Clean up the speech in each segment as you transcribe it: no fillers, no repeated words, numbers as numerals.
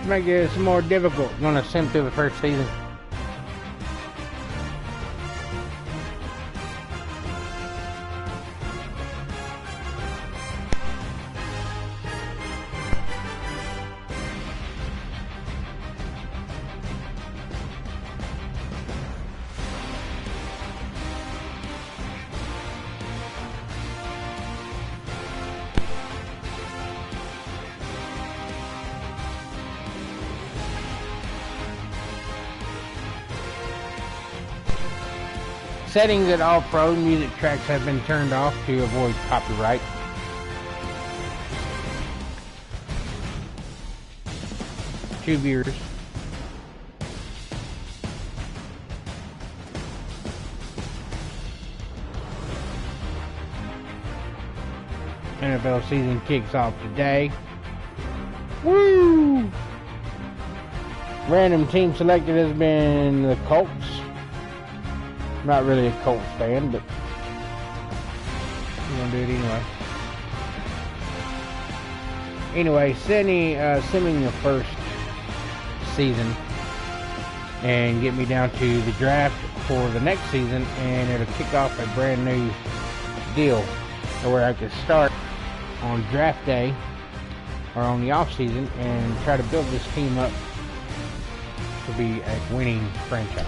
make it some more difficult. I'm gonna sim through the first season. Settings at all pro music tracks have been turned off to avoid copyright. Two viewers. NFL season kicks off today. Woo! Random team selected has been the Colts. Not really a Colts fan, but I'm gonna do it anyway. Anyway, simming the first season and get me down to the draft for the next season, and it'll kick off a brand new deal where I can start on draft day or on the off season and try to build this team up to be a winning franchise.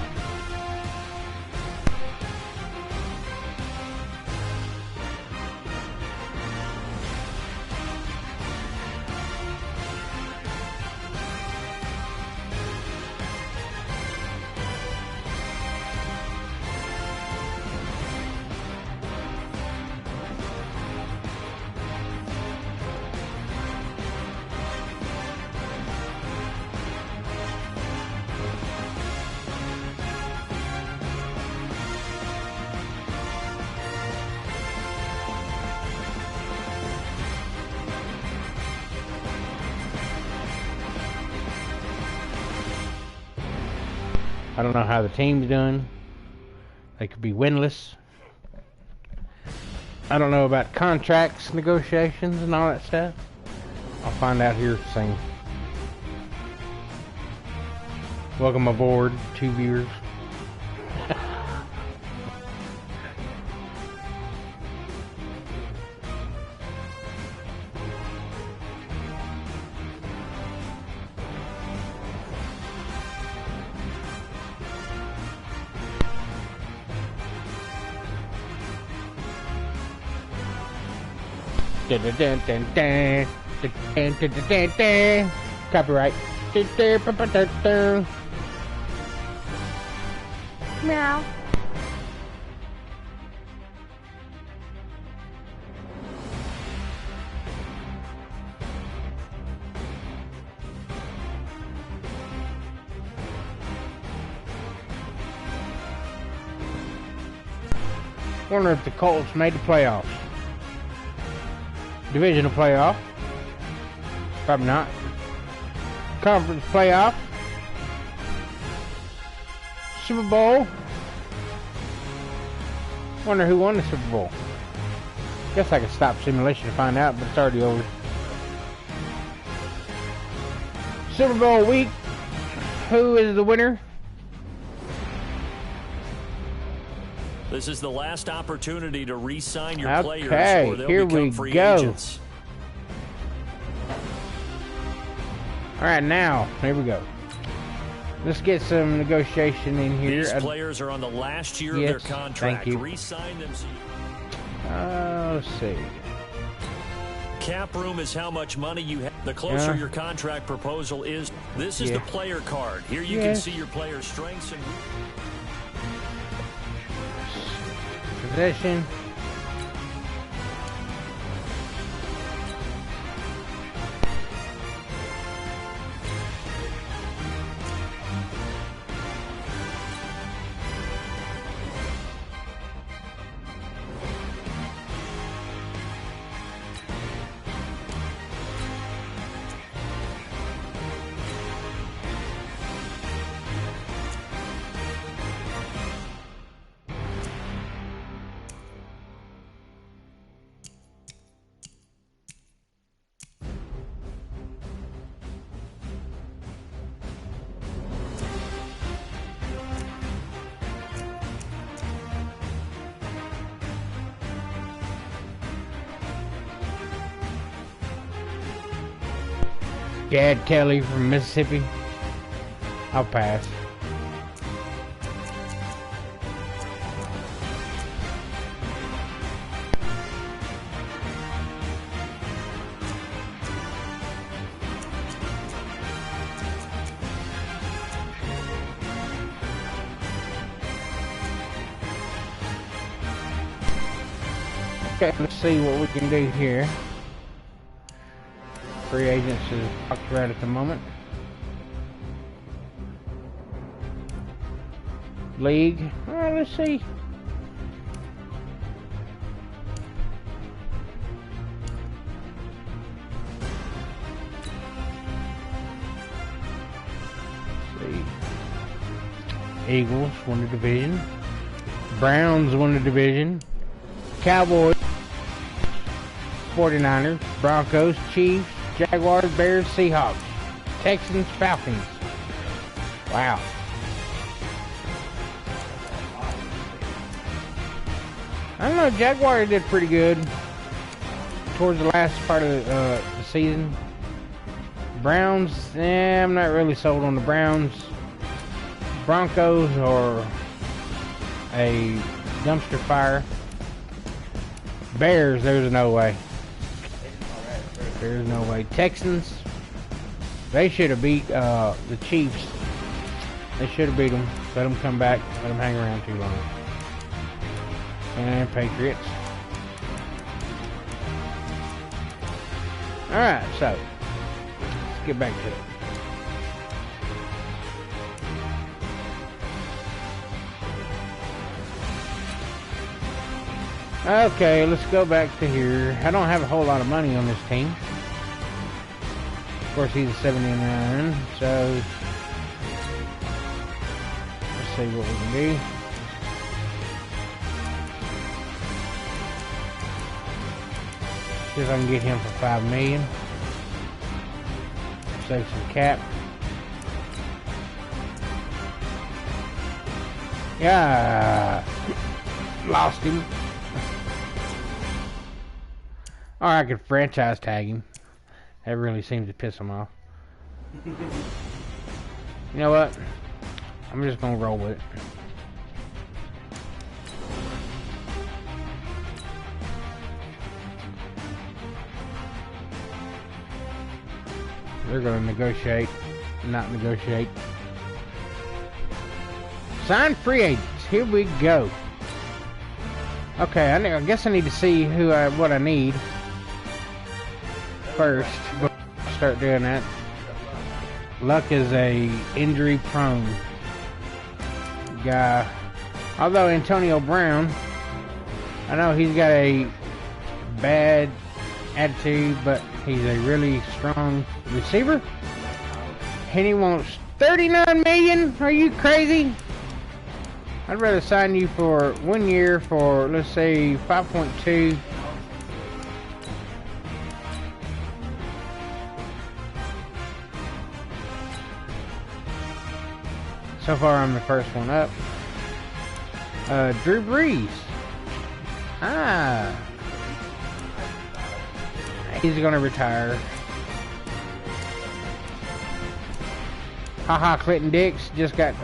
I don't know how the team's doing. They could be winless. I don't know about contracts, negotiations, and all that stuff. I'll find out here soon. Welcome aboard, two viewers. Copyright. Meow. Wonder if the Colts made the playoffs. Divisional playoff. Probably not. Conference playoff. Super Bowl. Wonder who won the Super Bowl. Guess I could stop simulation to find out, but it's already over. Super Bowl week. Who is the winner? This is the last opportunity to re-sign your players, or they'll here become we free go. agents. All right, now here we go. Let's get some negotiation in here. These players are on the last year of their contract. Thank you. Re-sign them. Let's see. Cap room is how much money you have. The closer your contract proposal is, this is the player card. Here you can see your player's strengths and possession. Chad Kelly from Mississippi. I'll pass. Okay, let's see what we can do here. Free agents is locked right at the moment. League. Alright, let's see. Let's see. Eagles won the division. Browns won the division. Cowboys, 49ers, Broncos, Chiefs, Jaguars, Bears, Seahawks, Texans, Falcons. Wow. I don't know, Jaguars did pretty good towards the last part of the season. Browns, I'm not really sold on the Browns. Broncos are a dumpster fire. Bears, there's no way. There's no way. Texans, they should have beat the Chiefs. They should have beat them. Let them come back. Let them hang around too long. And Patriots. Alright, so let's get back to it. Okay, let's go back to here. I don't have a whole lot of money on this team. Of course, he's a 79, so let's see what we can do. See if I can get him for $5 million. Save some cap. Yeah, lost him. Or I could franchise tag him. That really seems to piss him off. You know what? I'm just gonna roll with it. They're gonna negotiate, not negotiate. Sign free agents. Here we go. Okay, I guess I need to see what I need first before I start doing that. Luck is a injury prone guy. Although Antonio Brown, I know he's got a bad attitude, but he's a really strong receiver. And he wants $39 million? Are you crazy? I'd rather sign you for 1 year for, let's say, 5.2. So far, I'm the first one up. Drew Brees. He's gonna retire. Haha, Clinton Dix just got...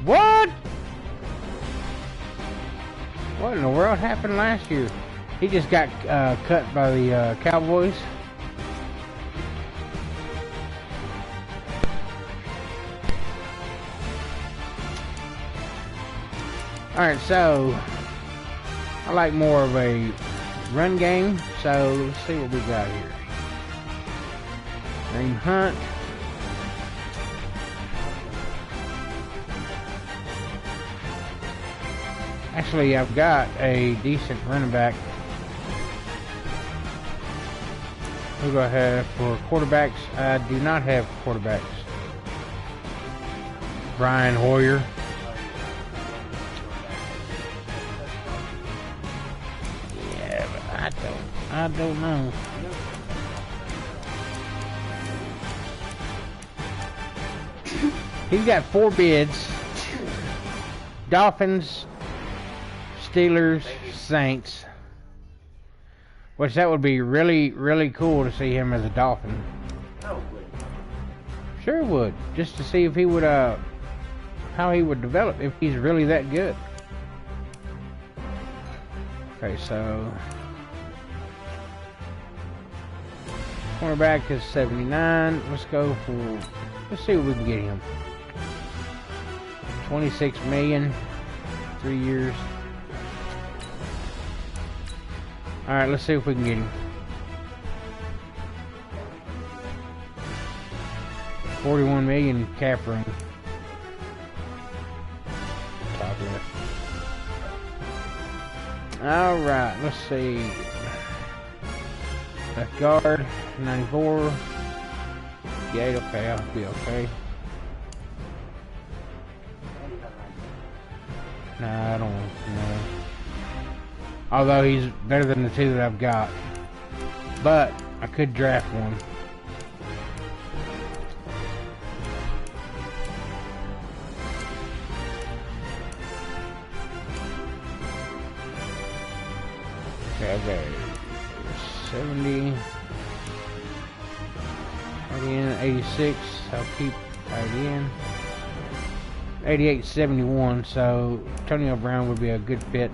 What? What in the world happened last year? He just got cut by the Cowboys. Alright, so I like more of a run game, so let's see what we got here. Kareem Hunt. Actually, I've got a decent running back. Who do I have for quarterbacks? I do not have quarterbacks. Brian Hoyer. Yeah, but I don't know. He's got 4 bids. Dolphins, Steelers, Saints. Which that would be really, really cool to see him as a Dolphin. Oh, would. Sure it would. Just to see if he would, how he would develop, if he's really that good. Okay, so cornerback is 79. Let's go for, let's see what we can get him. 26 million, 3 years. Alright, let's see if we can get him. 41 million cap room. Top left. Alright, let's see. Left guard, 94. Yeah, okay, I'll be okay. Nah, I don't know. Although he's better than the two that I've got. But I could draft one. Okay, 70. Again, 86. I'll keep again. 88, 71. So Antonio Brown would be a good fit.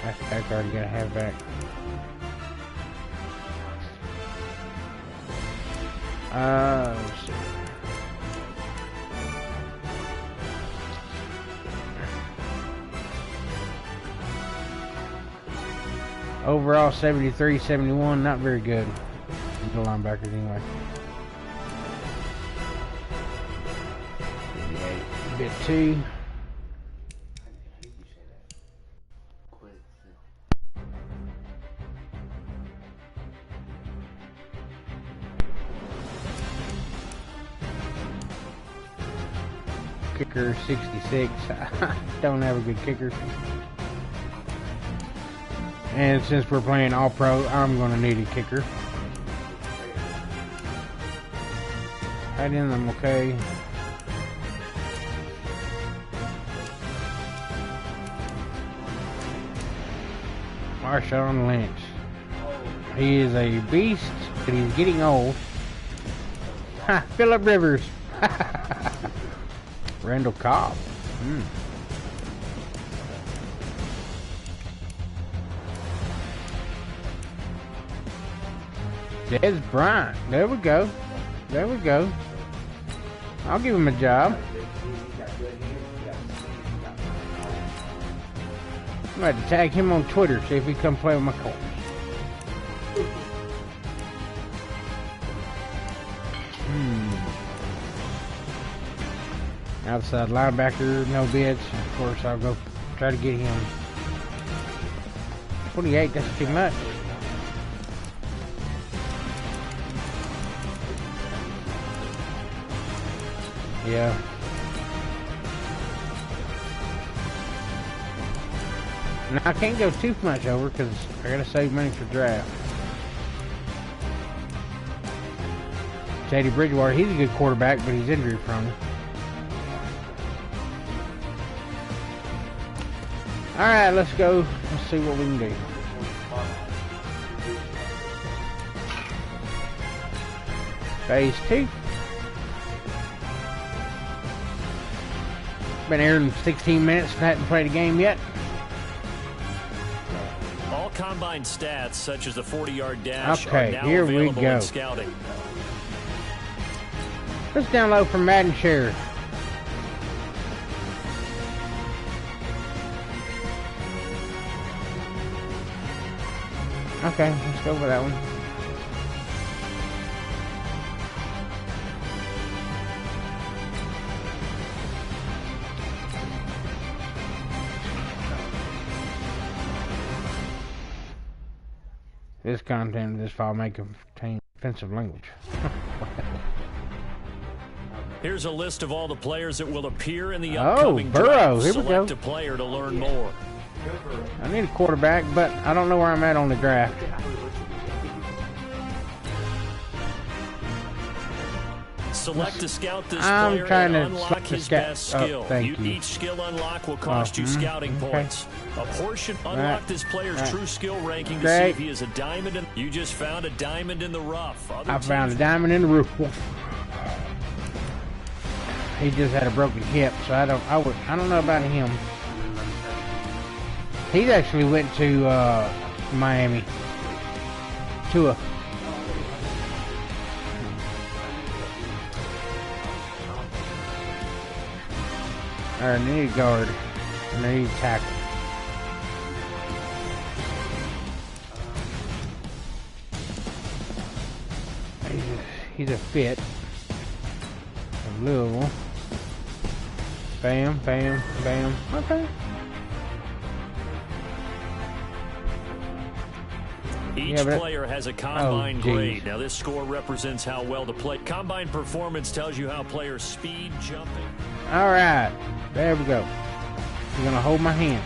Halfback, already got a halfback. Let's see. Overall 73, 71, not very good. The linebackers anyway. 58, bit 2. Kicker 66. Don't have a good kicker. And since we're playing all pro, I'm gonna need a kicker. Tight end, I'm okay. Marshawn Lynch. He is a beast, but he's getting old. Ha! Phillip Rivers. Randall Cobb. Des Bryant. There we go. There we go. I'll give him a job. I'm going to tag him on Twitter, see if he come play with my Colts. Outside linebacker, no bids. Of course, I'll go try to get him. 28, that's too much. Yeah. Now I can't go too much over because I gotta save money for draft. Teddy Bridgewater, he's a good quarterback, but he's injury prone. Alright, let's go. Let's see what we can do. Phase 2. Been here in 16 minutes and hadn't played a game yet. All combine stats, such as the 40-yard dash, are now here we available go. in scouting. Let's download from Madden Share. Okay, let's go with that one. This content of this file may contain offensive language. Here's a list of all the players that will appear in the upcoming Burrow. draft. Here we Select go. a player to learn more. I need a quarterback, but I don't know where I'm at on the draft. Select to scout this I'm player trying and to unlock his best skill. Thank you. Each skill unlock will cost you scouting points. A portion unlock this player's true skill ranking to see if he is a diamond. You just found a diamond in the rough. I found a diamond in the roof. He just had a broken hip, so I don't know about him. He actually went to Miami. Tua. I need a guard. And I need a tackle. He's a fit. A Louisville. Bam, bam, bam. Okay. Each player has a combine grade. Now this score represents how well the play. Combine performance tells you how players speed, jumping. All right, there we go. You're gonna hold my hand.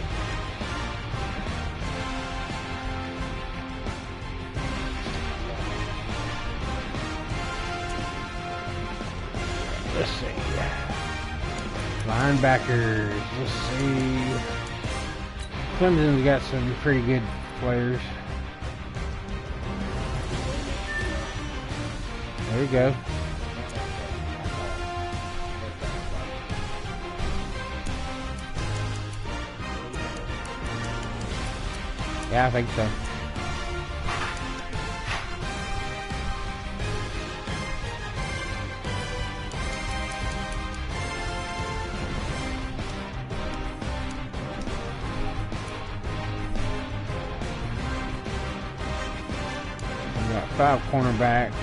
Let's see. Linebackers. Let's see. Clemson's got some pretty good players. There we go. Yeah, I think so. We got 5 cornerbacks.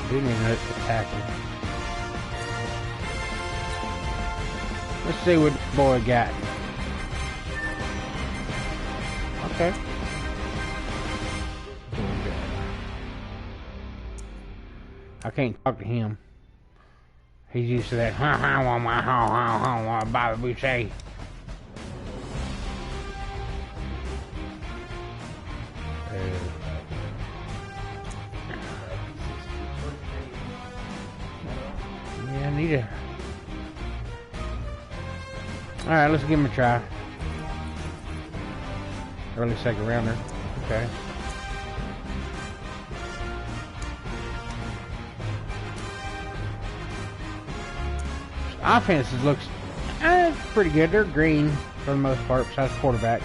Didn't even hurt the tackle. Let's see what the boy got. Okay. I can't talk to him. He's used to that Bobby Boucher. Yeah, I need a... Alright, let's give him a try. Early second rounder. Okay. Offenses looks pretty good. They're green for the most part, besides quarterback.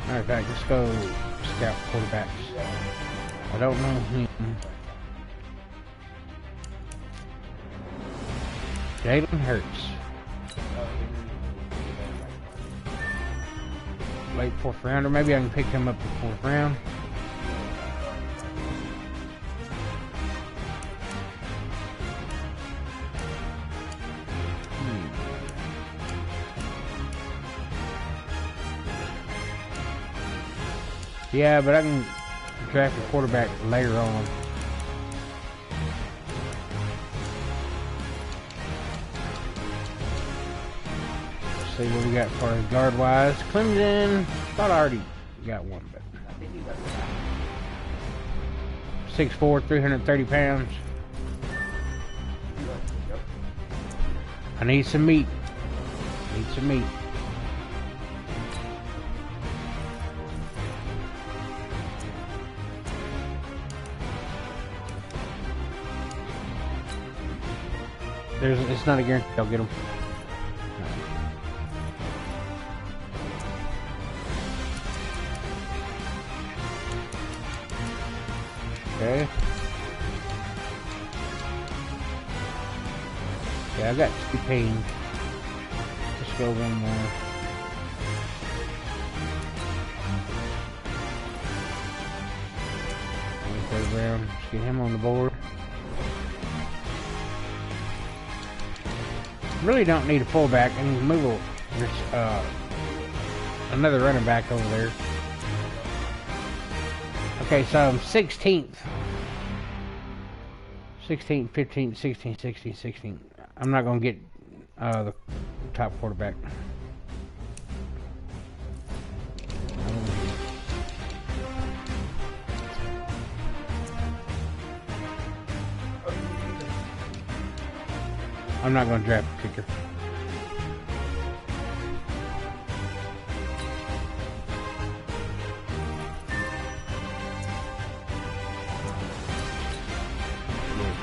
Matter of fact, let's go scout quarterbacks. I don't know him. Jalen Hurts. Late 4th rounder. Maybe I can pick him up the 4th round. Yeah, but I can draft a quarterback later on. Let's see what we got for us guard wise. Clemson, thought I already got one, but 6'4", 330 pounds. I need some meat. Need some meat. It's not a guarantee I'll get them. Okay. Yeah, I got 2 pains. Let's go one more. Third round. Let's get him on the board. Really don't need a fullback. I need to move another running back over there. Okay, so I'm 16th. 16th, 15th, 16th, 16th, 16th. I'm not going to get the top quarterback. I'm not going to draft a kicker.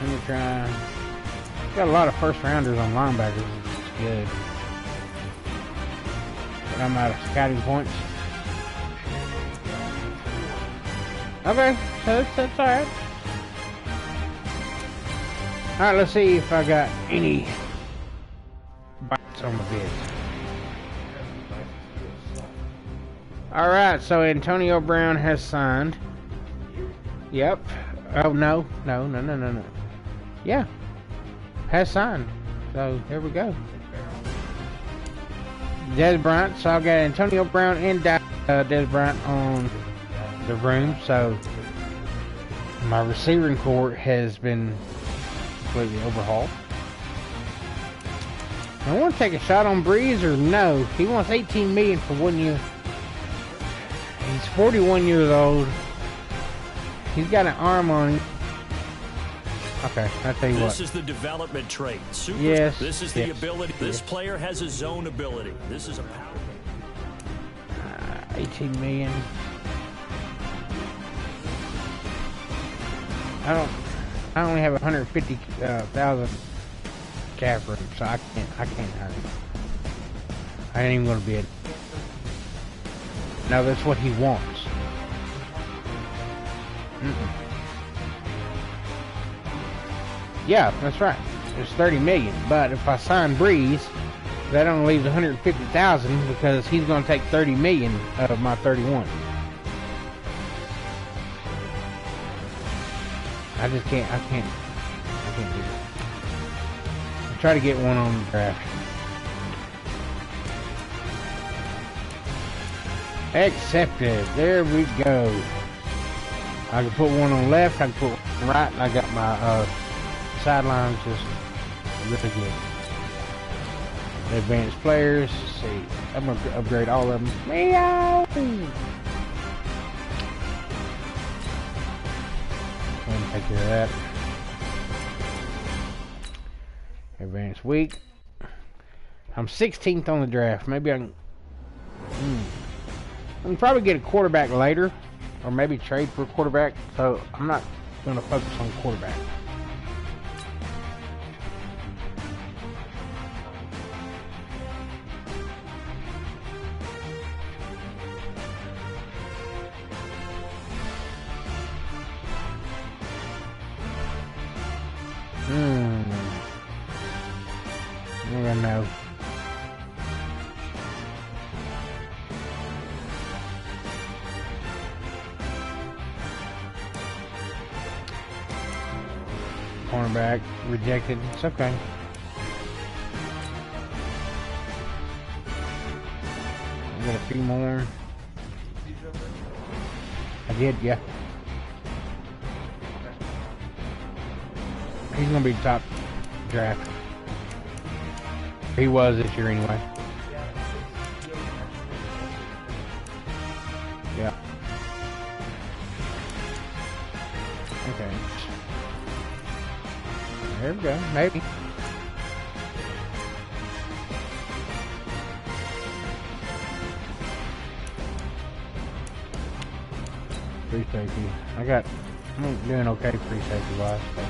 Let me try. Got a lot of first rounders on linebackers, which is good. But I'm out of scouting points. Okay, so that's alright. Alright, let's see if I got any bites on the bids. Alright, so Antonio Brown has signed. Yep. Oh, no. Yeah. Has signed. So, here we go. Des Bryant. So, I got Antonio Brown and Des Bryant on the room. So, my receiving core has been completely overhauled. I want to take a shot on Breeze or no. He wants $18 million for 1 year. He's 41 years old. He's got an arm on him. Okay, I'll tell you what. This is the development trait. Yes. This is the ability. This player has a zone ability. This is a power. 18 million. I only have 150,000 cap room, so I can't hire him. I ain't even gonna bid. No, that's what he wants. Yeah, that's right. It's 30 million. But if I sign Breeze, that only leaves 150,000 because he's going to take 30 million out of my 31. I can't do it. I'll try to get one on the draft. Accepted. There we go. I can put one on left, I can put one on right, and I got my sidelines just really good. Advanced players. Let's see. I'm going to upgrade all of them. Meow! Take care of that. Advanced week. I'm 16th on the draft. Maybe I can probably get a quarterback later, or maybe trade for a quarterback. So I'm not going to focus on quarterback. I don't know. Cornerback rejected. It's okay. I got a few more. I did, yeah. He's gonna be the top draft. He was this year anyway. Yeah. Okay. There we go. Maybe. Free safety. I'm doing okay free safety wise. So.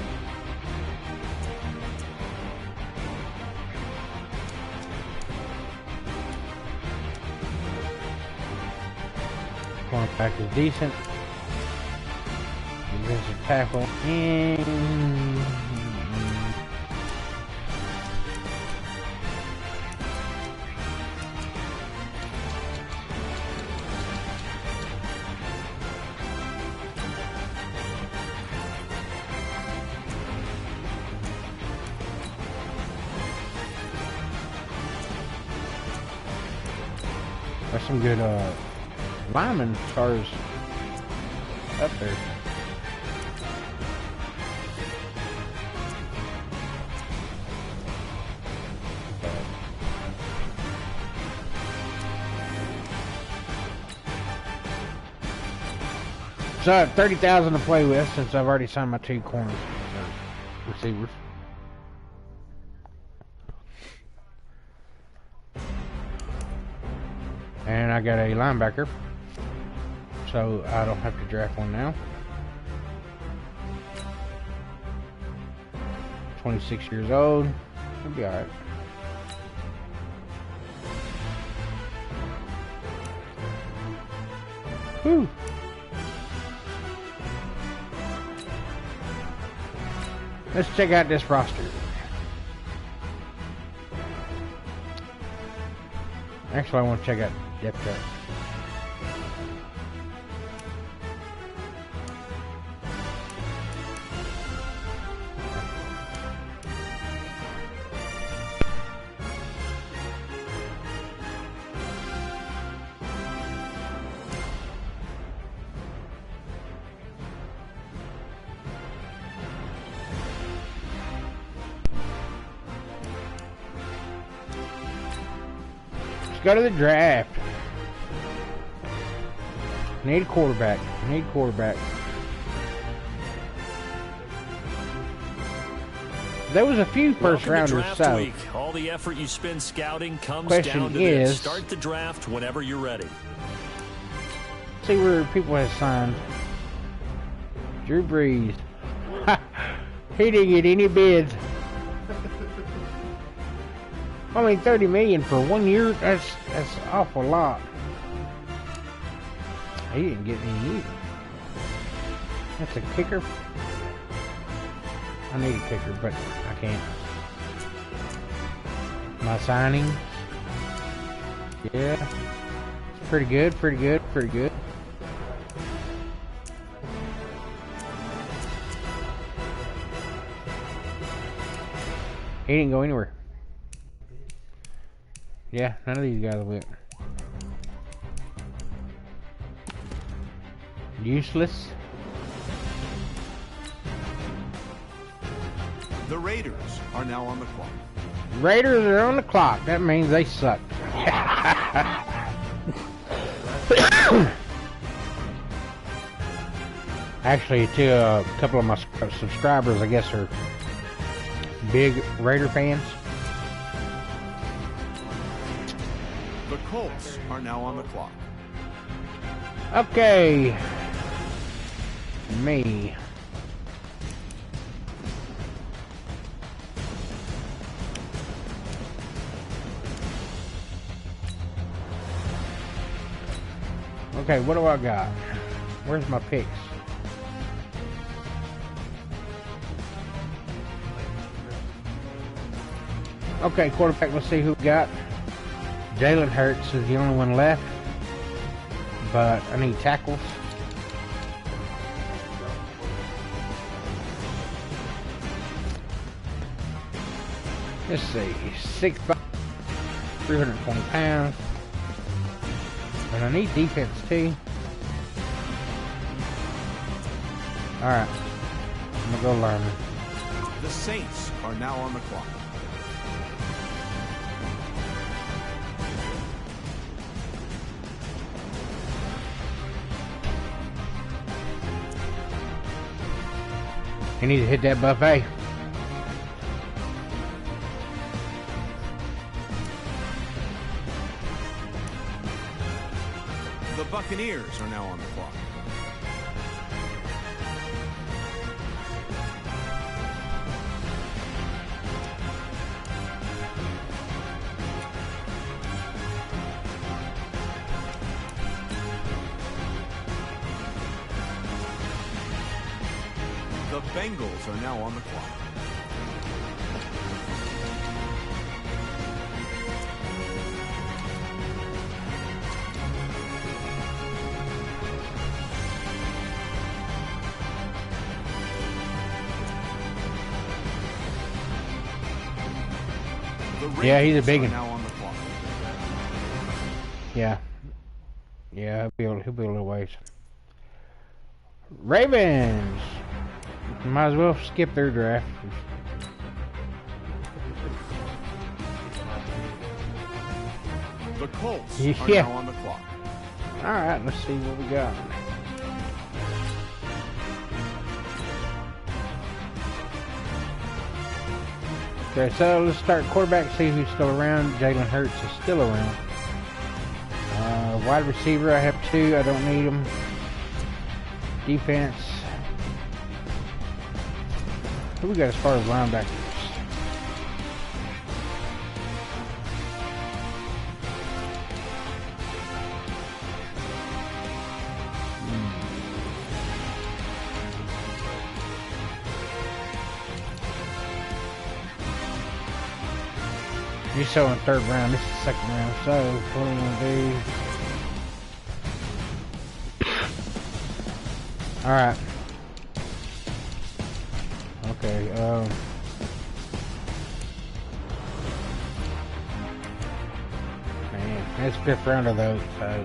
Cornerback is decent. Defensive tackle. There's some good lineman stars up there. So I have 30,000 to play with since I've already signed my 2 corners receivers. And I got a linebacker, so I don't have to draft one now. 26 years old. He'll be alright. Whew. Let's check out this roster. Actually, I want to check out depth chart. Go to the draft. Need a quarterback. Need a quarterback. There was a few first rounders, so week. All the effort you spend scouting comes question down to is, this. Start the draft whenever you're ready. See where people have signed. Drew Brees. He didn't get any bids. I mean, $30 million for 1 year, that's awful lot. He didn't get any either. That's a kicker. I need a kicker, but I can't. My signing. Yeah. It's pretty good, pretty good, pretty good. He didn't go anywhere. Yeah, none of these guys went. Useless. The Raiders are now on the clock. Raiders are on the clock. That means they suck. Actually, to a couple of my subscribers, I guess, are big Raider fans. The Colts are now on the clock. Okay. Me. Okay, what do I got? Where's my picks? Okay, quarterback, let's see who we got. Jalen Hurts is the only one left, but I need tackles. Let's see, 6'5", 320 pounds. And I need defense too. Alright, I'm gonna go learn. The Saints are now on the clock. You need to hit that buffet. The Buccaneers are now on the clock. The Bengals are now on the clock. Yeah, he's a big one. Now on the clock. Yeah. Yeah, he'll be a little ways. Ravens! Might as well skip their draft. The Colts are Yeah. now on the clock. Alright, let's see what we got. Okay, so let's start quarterback, see who's still around. Jalen Hurts is still around. Wide receiver, I have 2. I don't need them. Defense. Who we got as far as linebackers? You're showing 3rd round. This is 2nd round. So what are we gonna do? All right. Okay. Man, that's 5th round of those. So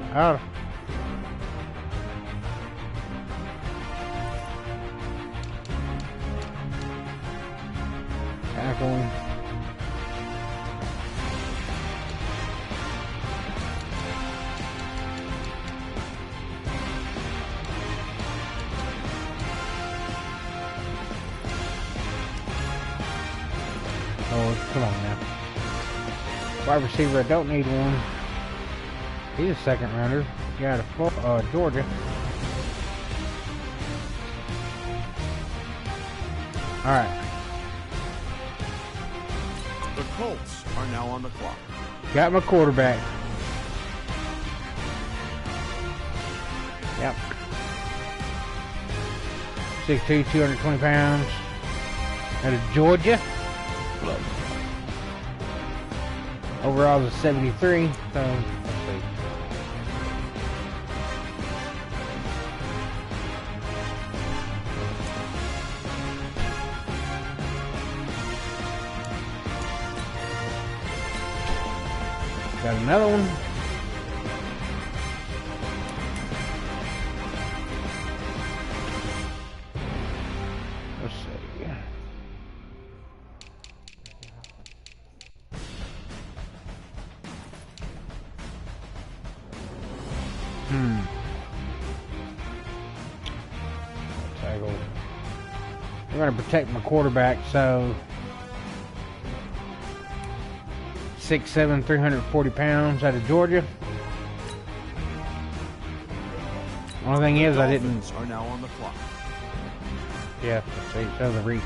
tackle. Oh, come on now. Wide receiver, I don't need one. He's a 2nd rounder. Got a Georgia. Alright. The Colts are now on the clock. Got my quarterback. Yep. 6'2", 220 pounds. Out of Georgia. Overall is a 73, so let's see. Got another one. Let's see. Tackle. I'm going to protect my quarterback, so 6'7", 340 pounds out of Georgia. Only thing is, I didn't. Are now on the clock. Yeah, see, show the reach.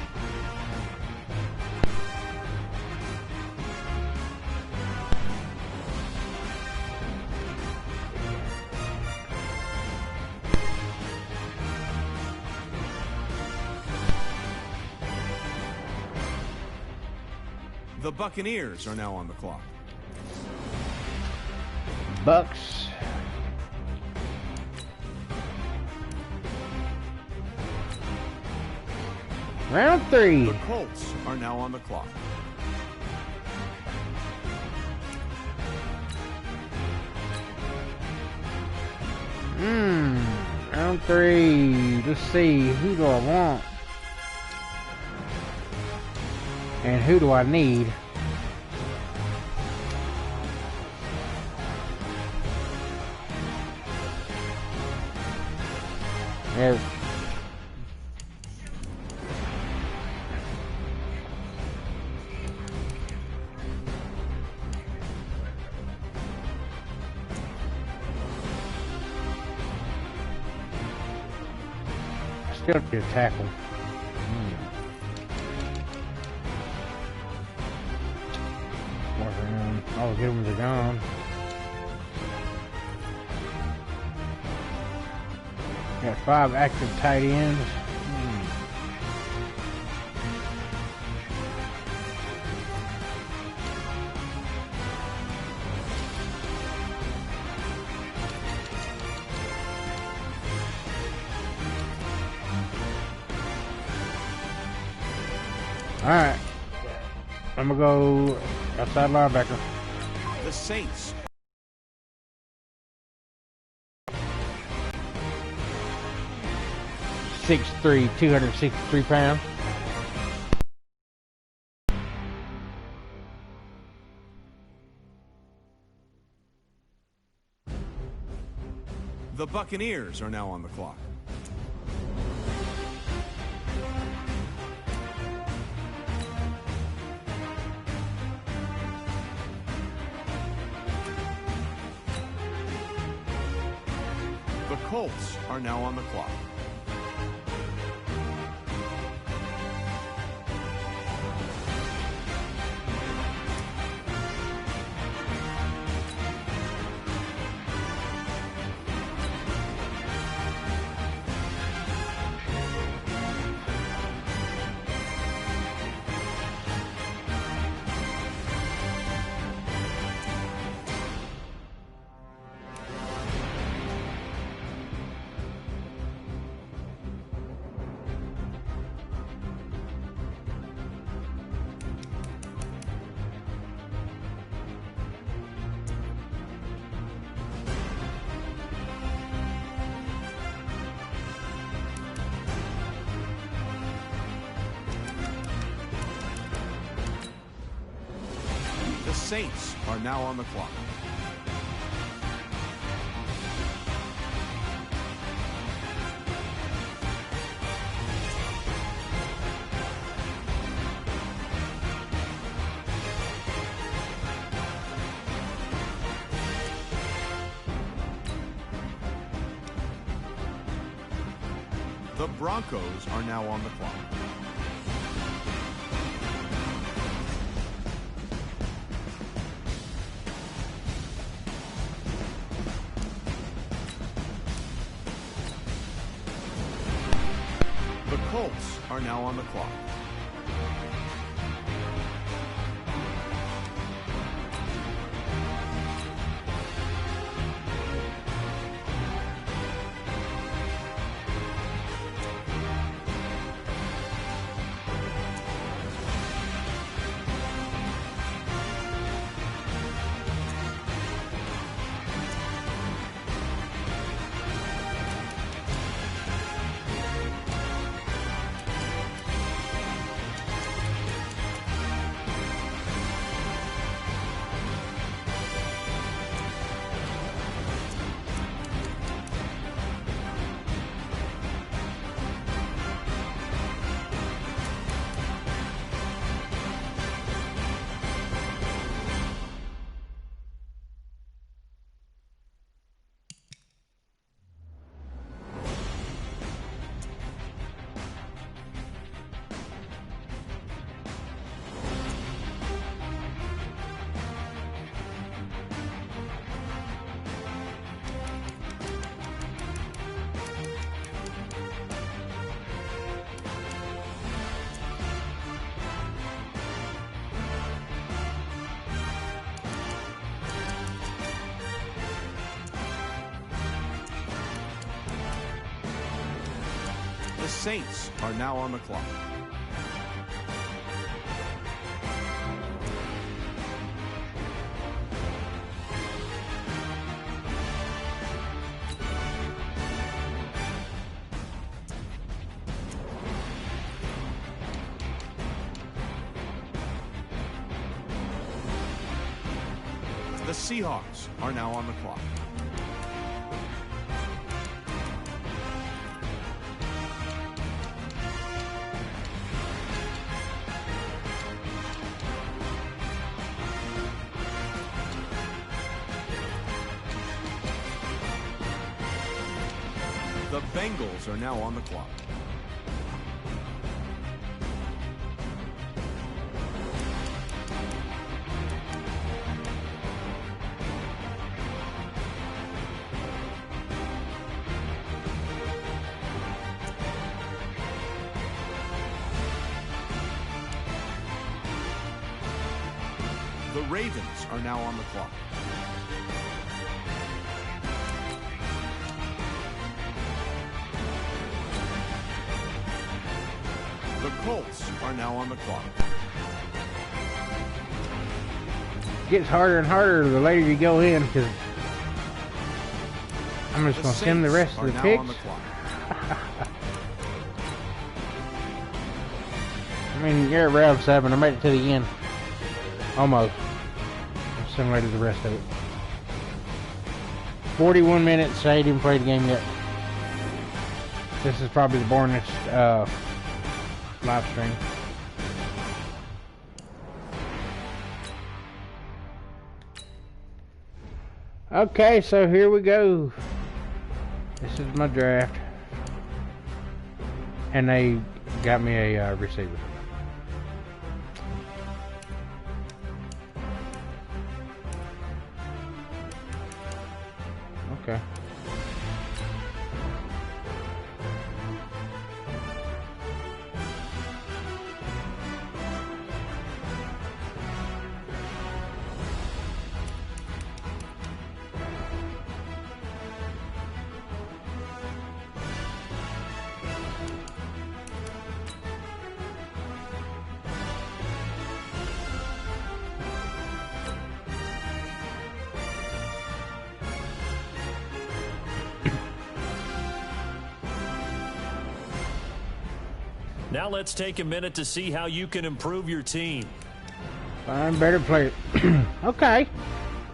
The Buccaneers are now on the clock. Bucks. Round 3. The Colts are now on the clock. Round 3. Let's see, who do I want? And who do I need? There. Still get a tackle. All the good ones are gone. Got 5 active tight ends. Alright. I'm gonna go outside linebacker. The Saints. 6'3", 263 pounds. The Buccaneers are now on the clock. The Colts are now on the clock. The Saints are now on the clock. The Broncos are now on the clock. The Colts are now on the clock. The Saints are now on the clock. The Seahawks are now on the clock. The Bengals are now on the clock. The Ravens are now on the clock. The Colts are now on the clock. It gets harder and harder the later you go in, because I'm just going to sim the rest of the picks. I mean, you're at round 7. I made it to the end. Almost. I simulated the rest of it. 41 minutes. I didn't play the game yet. This is probably the boringest live stream. Okay, so here we go. This is my draft. And they got me a receiver. Okay. Now let's take a minute to see how you can improve your team. Find better players. Okay.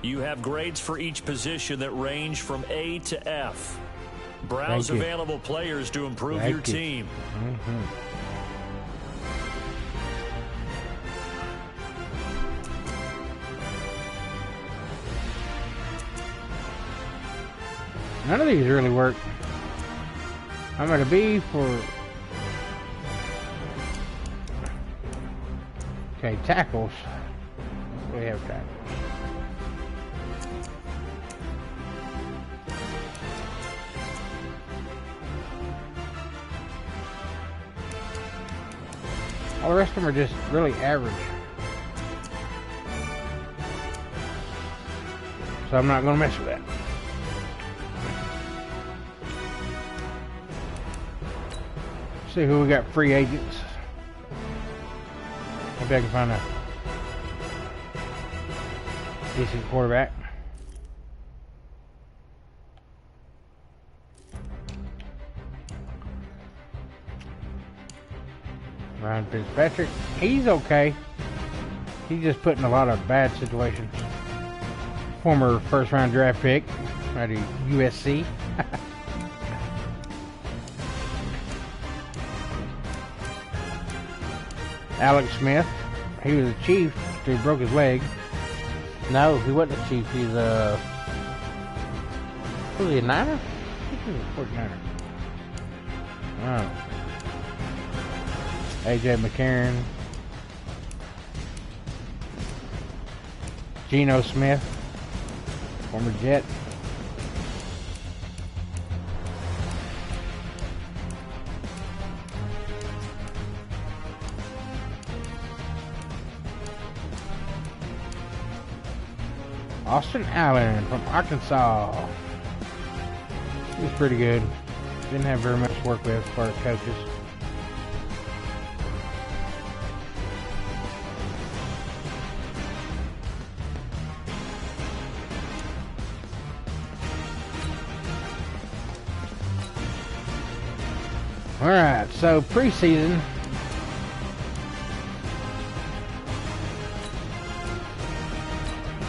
You have grades for each position that range from A to F. Browse available players to improve your team. None of these really work. I'm going to be for... Okay, tackles. We have tackles. All the rest of them are just really average. So I'm not going to mess with that. See who we got free agents. Maybe I can find a decent quarterback. Ryan Fitzpatrick, he's okay. He's just put in a lot of bad situations. Former first-round draft pick out of USC. Alex Smith, he was a Chief after he broke his leg. No, he wasn't a Chief. He's a... Was he a Niner? I think he was a 49er. Oh. AJ McCarron. Geno Smith, former Jet. Austin Allen from Arkansas. He was pretty good. Didn't have very much to work with as far as coaches. Alright, so preseason.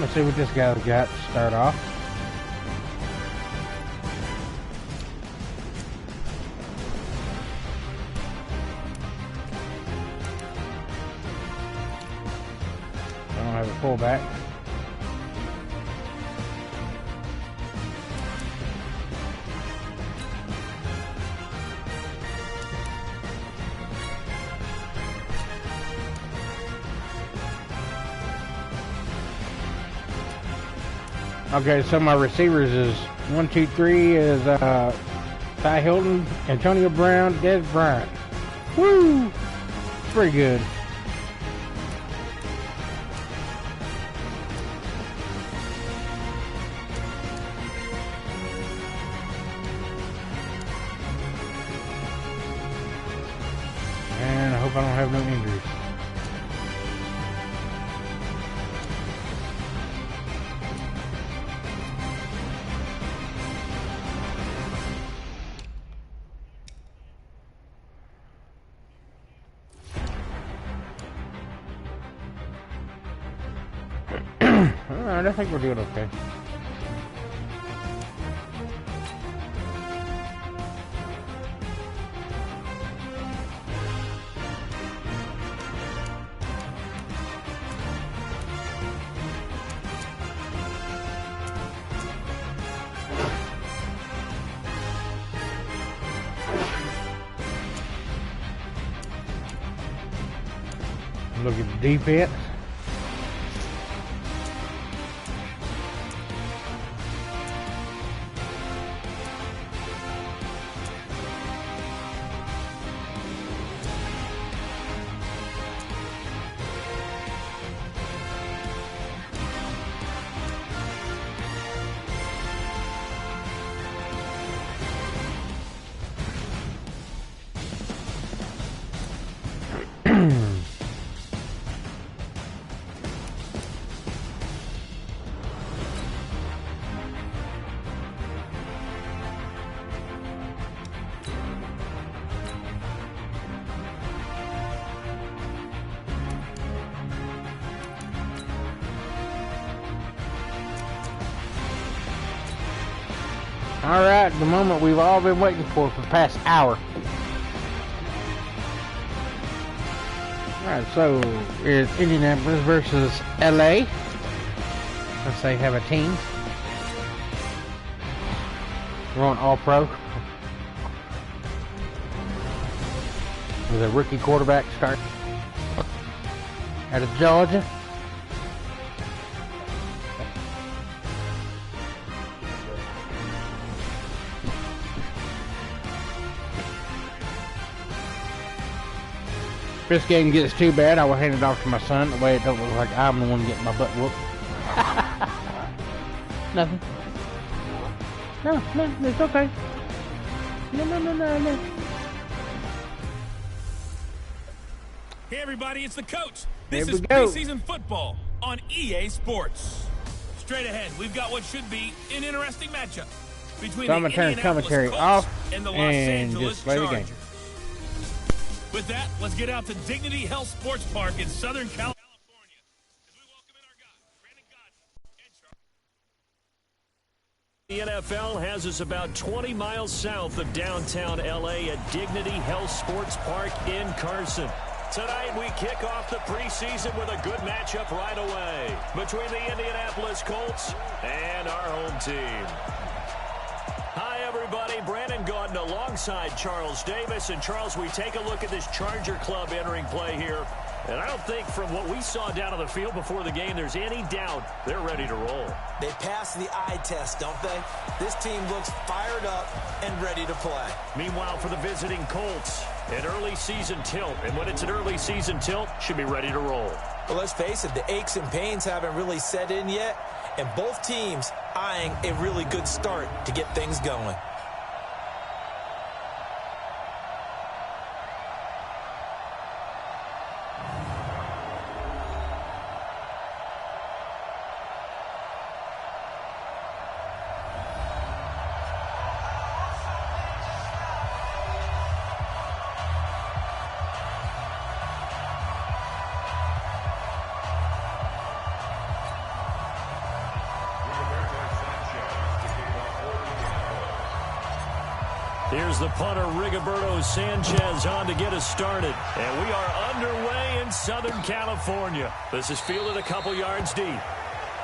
Let's see what this guy's got to start off. I don't have a fullback. Okay, so my receivers is 1, 2, 3 is Ty Hilton, Antonio Brown, Des Bryant. Woo! Pretty good. And I hope I don't have no injuries. Alright, I think we're doing okay. Look at the defense. Alright, the moment we've all been waiting for the past hour. Alright, so it's Indianapolis versus LA. Let's say have a team. We're on All-Pro. With a rookie quarterback start out of Georgia. If this game gets too bad, I will hand it off to my son. The way it don't look like I'm the one getting my butt whooped. Nothing. No, it's okay. No. Hey everybody, it's the coach. This is preseason football on EA Sports. Straight ahead, we've got what should be an interesting matchup between so I'm the gonna turn Indianapolis commentary Colts off and the Los and Angeles just play the Chargers. game. With that, let's get out to Dignity Health Sports Park in Southern California as we welcome in our guys, Brandon Godson and Charles. The NFL has us about 20 miles south of downtown LA at Dignity Health Sports Park in Carson. Tonight we kick off the preseason with a good matchup right away between the Indianapolis Colts and our home team. Hi everybody, Brandon Godson alongside Charles Davis. And Charles, we take a look at this Charger club entering play here. And I don't think from what we saw down on the field before the game, there's any doubt they're ready to roll. They pass the eye test, don't they? This team looks fired up and ready to play. Meanwhile, for the visiting Colts, an early season tilt. And when it's an early season tilt, should be ready to roll. Well, let's face it, the aches and pains haven't really set in yet. And both teams eyeing a really good start to get things going. Here's the punter, Rigoberto Sanchez, on to get us started. And we are underway in Southern California. This is fielded a couple yards deep.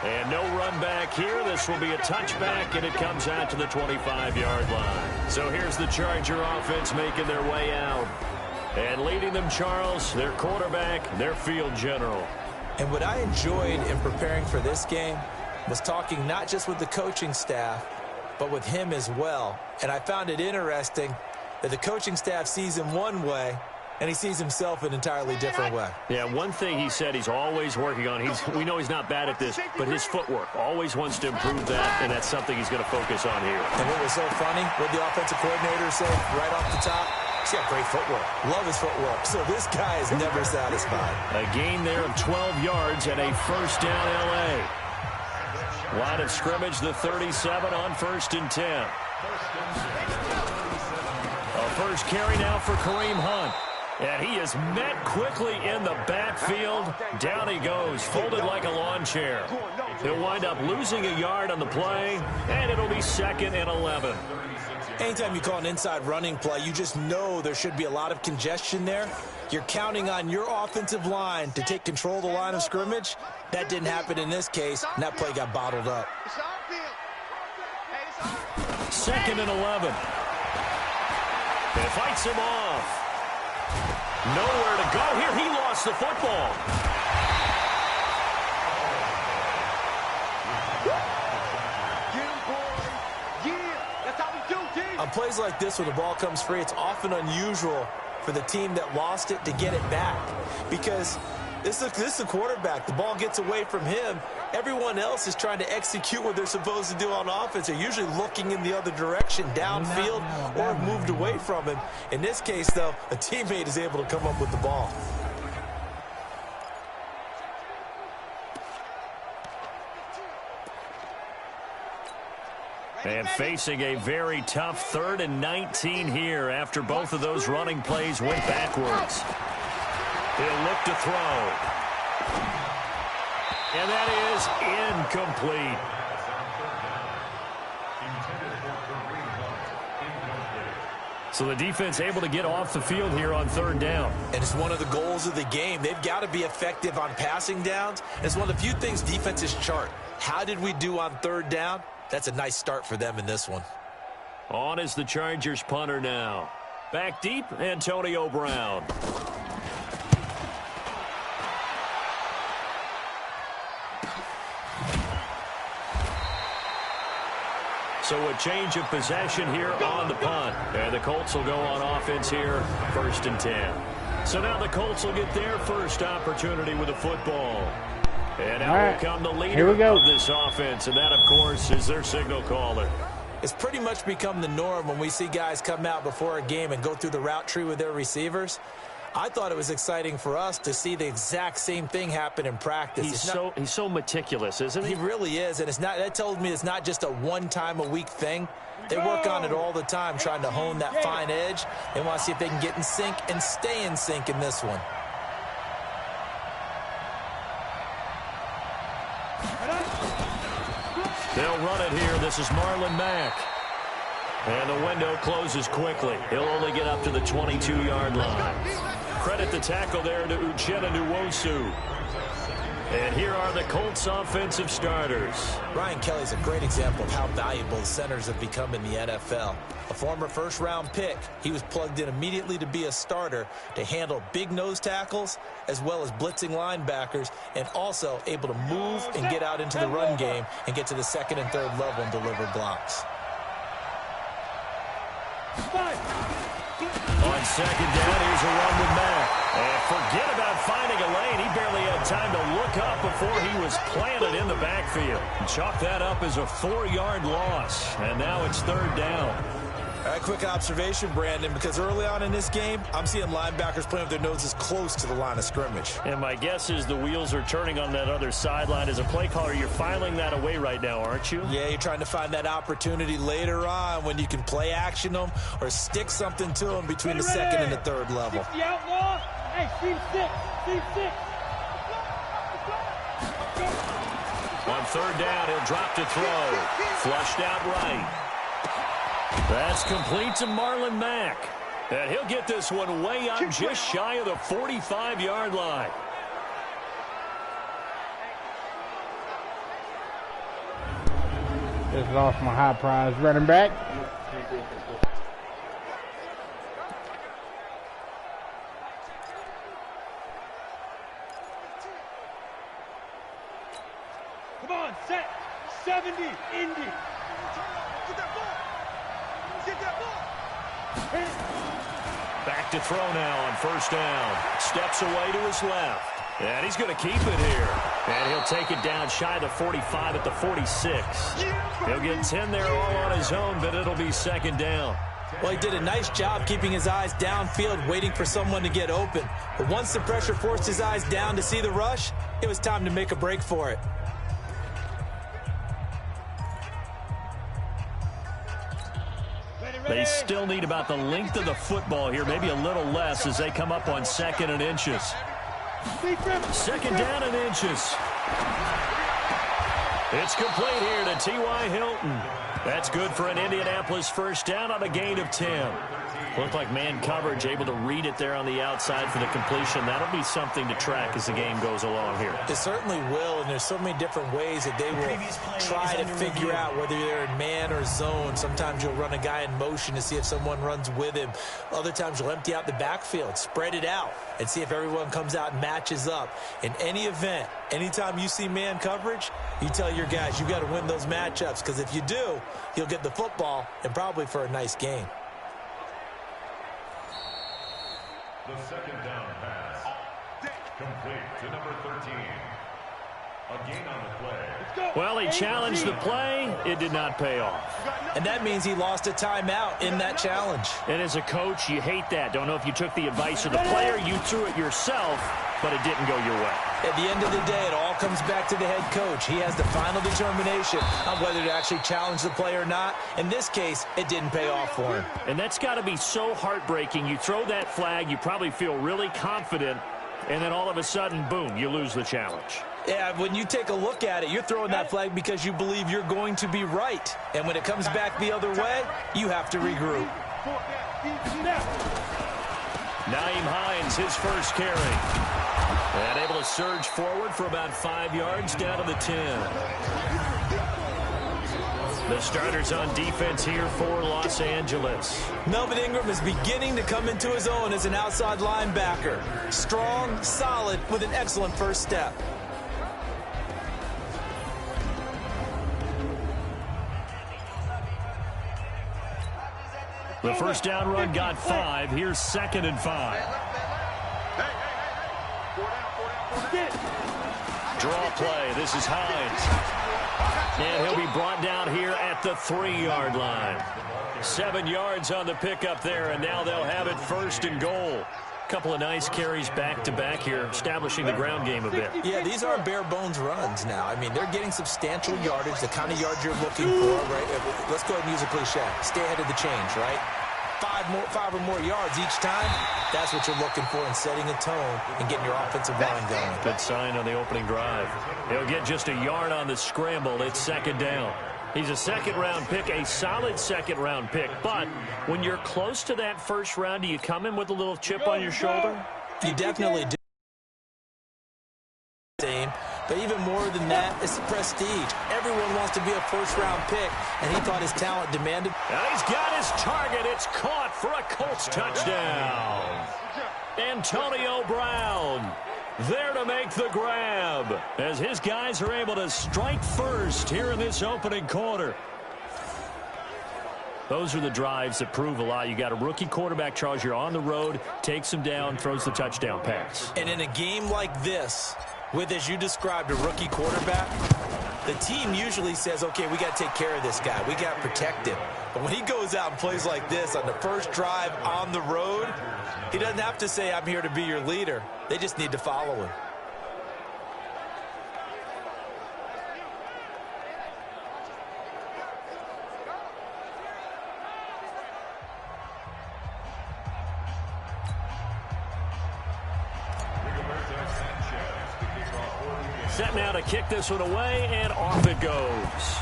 And no run back here. This will be a touchback, and it comes out to the 25-yard line. So here's the Charger offense making their way out. And leading them, Charles, their quarterback, their field general. And what I enjoyed in preparing for this game was talking not just with the coaching staff, but with him as well. And I found it interesting that the coaching staff sees him one way, and he sees himself an entirely different way. Yeah, one thing he said he's always working on, we know he's not bad at this, but his footwork, always wants to improve that, and that's something he's going to focus on here. And what was so funny, what the offensive coordinator said right off the top, he's got great footwork. Love his footwork. So this guy is never satisfied. A gain there of 12 yards and a first down LA. Line of scrimmage, the 37 on 1st and 10. A first carry now for Kareem Hunt. And he is met quickly in the backfield. Down he goes, folded like a lawn chair. He'll wind up losing a yard on the play, and it'll be 2nd and 11. Anytime you call an inside running play, you just know there should be a lot of congestion there. You're counting on your offensive line to take control of the line of scrimmage. That didn't happen in this case, and that play got bottled up. 2nd and 11. And fights him off. Nowhere to go here. He lost the football. On plays like this, when the ball comes free, it's often unusual for the team that lost it to get it back. Because this is the quarterback. The ball gets away from him. Everyone else is trying to execute what they're supposed to do on offense. They're usually looking in the other direction, downfield, or have moved away from him. In this case, though, a teammate is able to come up with the ball. And facing a very tough 3rd and 19 here after both of those running plays went backwards. He'll look to throw. And that is incomplete. So the defense able to get off the field here on 3rd down. And it's one of the goals of the game. They've got to be effective on passing downs. And it's one of the few things defenses chart. How did we do on 3rd down? That's a nice start for them in this one. On is the Chargers punter now. Back deep, Antonio Brown. So a change of possession here on the punt. And the Colts will go on offense here, 1st and 10. So now the Colts will get their first opportunity with the football. And now will come the leader of this offense, and that, of course, is their signal caller. It's pretty much become the norm when we see guys come out before a game and go through the route tree with their receivers. I thought it was exciting for us to see the exact same thing happen in practice. He's so meticulous, isn't he? He really is, and that tells me it's not just a one-time-a-week thing. They work on it all the time, trying to hone that fine edge. They want to see if they can get in sync and stay in sync in this one. They'll run it here. This is Marlon Mack. And the window closes quickly. He'll only get up to the 22-yard line. Credit the tackle there to Uchenna Nwosu. And here are the Colts offensive starters. Ryan Kelly's a great example of how valuable centers have become in the NFL. A former first-round pick, he was plugged in immediately to be a starter to handle big nose tackles as well as blitzing linebackers, and also able to move and get out into the run game and get to the 2nd and 3rd level and deliver blocks. On 2nd down, here's a run with Mack. And forget about finding a lane. He barely had time to look up before he was planted in the backfield. Chalk that up as a 4-yard loss. And now it's 3rd down. All right, quick observation, Brandon, because early on in this game, I'm seeing linebackers playing with their noses close to the line of scrimmage. And my guess is the wheels are turning on that other sideline. As a play caller, you're filing that away right now, aren't you? Yeah, you're trying to find that opportunity later on when you can play action them or stick something to them between the 2nd and the 3rd level. The outlaw. Hey, team 6. Team 6. On 3rd down, he'll drop to throw. Flushed out right. That's complete to Marlon Mack. And he'll get this one way up just shy of the 45-yard line. Just lost my high prize running back. Come on, set. 70, Indy. Back to throw now on 1st down. Steps away to his left. And he's going to keep it here. And he'll take it down shy of the 45 at the 46. He'll get 10 there all on his own, but it'll be 2nd down. Well, he did a nice job keeping his eyes downfield, waiting for someone to get open. But once the pressure forced his eyes down to see the rush, it was time to make a break for it. They still need about the length of the football here, maybe a little less as they come up on 2nd and inches. 2nd down and inches. It's complete here to T.Y. Hilton. That's good for an Indianapolis first down on a gain of 10. Looked like man coverage, able to read it there on the outside for the completion. That'll be something to track as the game goes along here. It certainly will, and there's so many different ways that they will try to figure out whether they're in man or zone. Sometimes you'll run a guy in motion to see if someone runs with him. Other times you'll empty out the backfield, spread it out, and see if everyone comes out and matches up. In any event, anytime you see man coverage, you tell your guys you've got to win those matchups, because if you do, you'll get the football and probably for a nice gain. The second down pass, complete to number 13. A gain on the play. Well, he challenged the play. It did not pay off. And that means he lost a timeout in that challenge. And as a coach, you hate that. Don't know if you took the advice of the player. You threw it yourself, but it didn't go your way. At the end of the day, it all comes back to the head coach. He has the final determination on whether to actually challenge the play or not. In this case, it didn't pay off for him. And that's got to be so heartbreaking. You throw that flag, you probably feel really confident, and then all of a sudden, boom, you lose the challenge. Yeah, when you take a look at it, you're throwing that flag because you believe you're going to be right. And when it comes back the other way, you have to regroup. Nyheim Hines, his first carry. And able to surge forward for about 5 yards down to the 10. The starters on defense here for Los Angeles. Melvin Ingram is beginning to come into his own as an outside linebacker. Strong, solid, with an excellent first step. The first down run got 5. Here's 2nd and 5. Draw play. This is Hines. And he'll be brought down here at the 3-yard line. 7 yards on the pickup there, and now they'll have it 1st and goal. Couple of nice carries back-to-back here, establishing the ground game a bit. Yeah, these aren't bare-bones runs now. I mean, they're getting substantial yardage, the kind of yards you're looking for, right? Let's go ahead and use a cliche. Stay ahead of the change, right? 5 or more yards each time. That's what you're looking for in setting a tone and getting your offensive line going. Good sign on the opening drive. He'll get just a yard on the scramble. It's 2nd down. He's a 2nd-round pick, a solid 2nd-round pick. But when you're close to that first round, do you come in with a little chip on your shoulder? You definitely do. But even more than that, it's prestige. Everyone wants to be a first-round pick, and he thought his talent demanded. And he's got his target. It's caught for a Colts touchdown. Antonio Brown there to make the grab as his guys are able to strike first here in this opening quarter. Those are the drives that prove a lot. You got a rookie quarterback, Charles. You're on the road, takes him down, throws the touchdown pass. And in a game like this, with, as you described, a rookie quarterback, the team usually says, okay, we got to take care of this guy. We got to protect him. But when he goes out and plays like this on the first drive on the road, he doesn't have to say, I'm here to be your leader. They just need to follow him. Set now to kick this one away, and off it goes.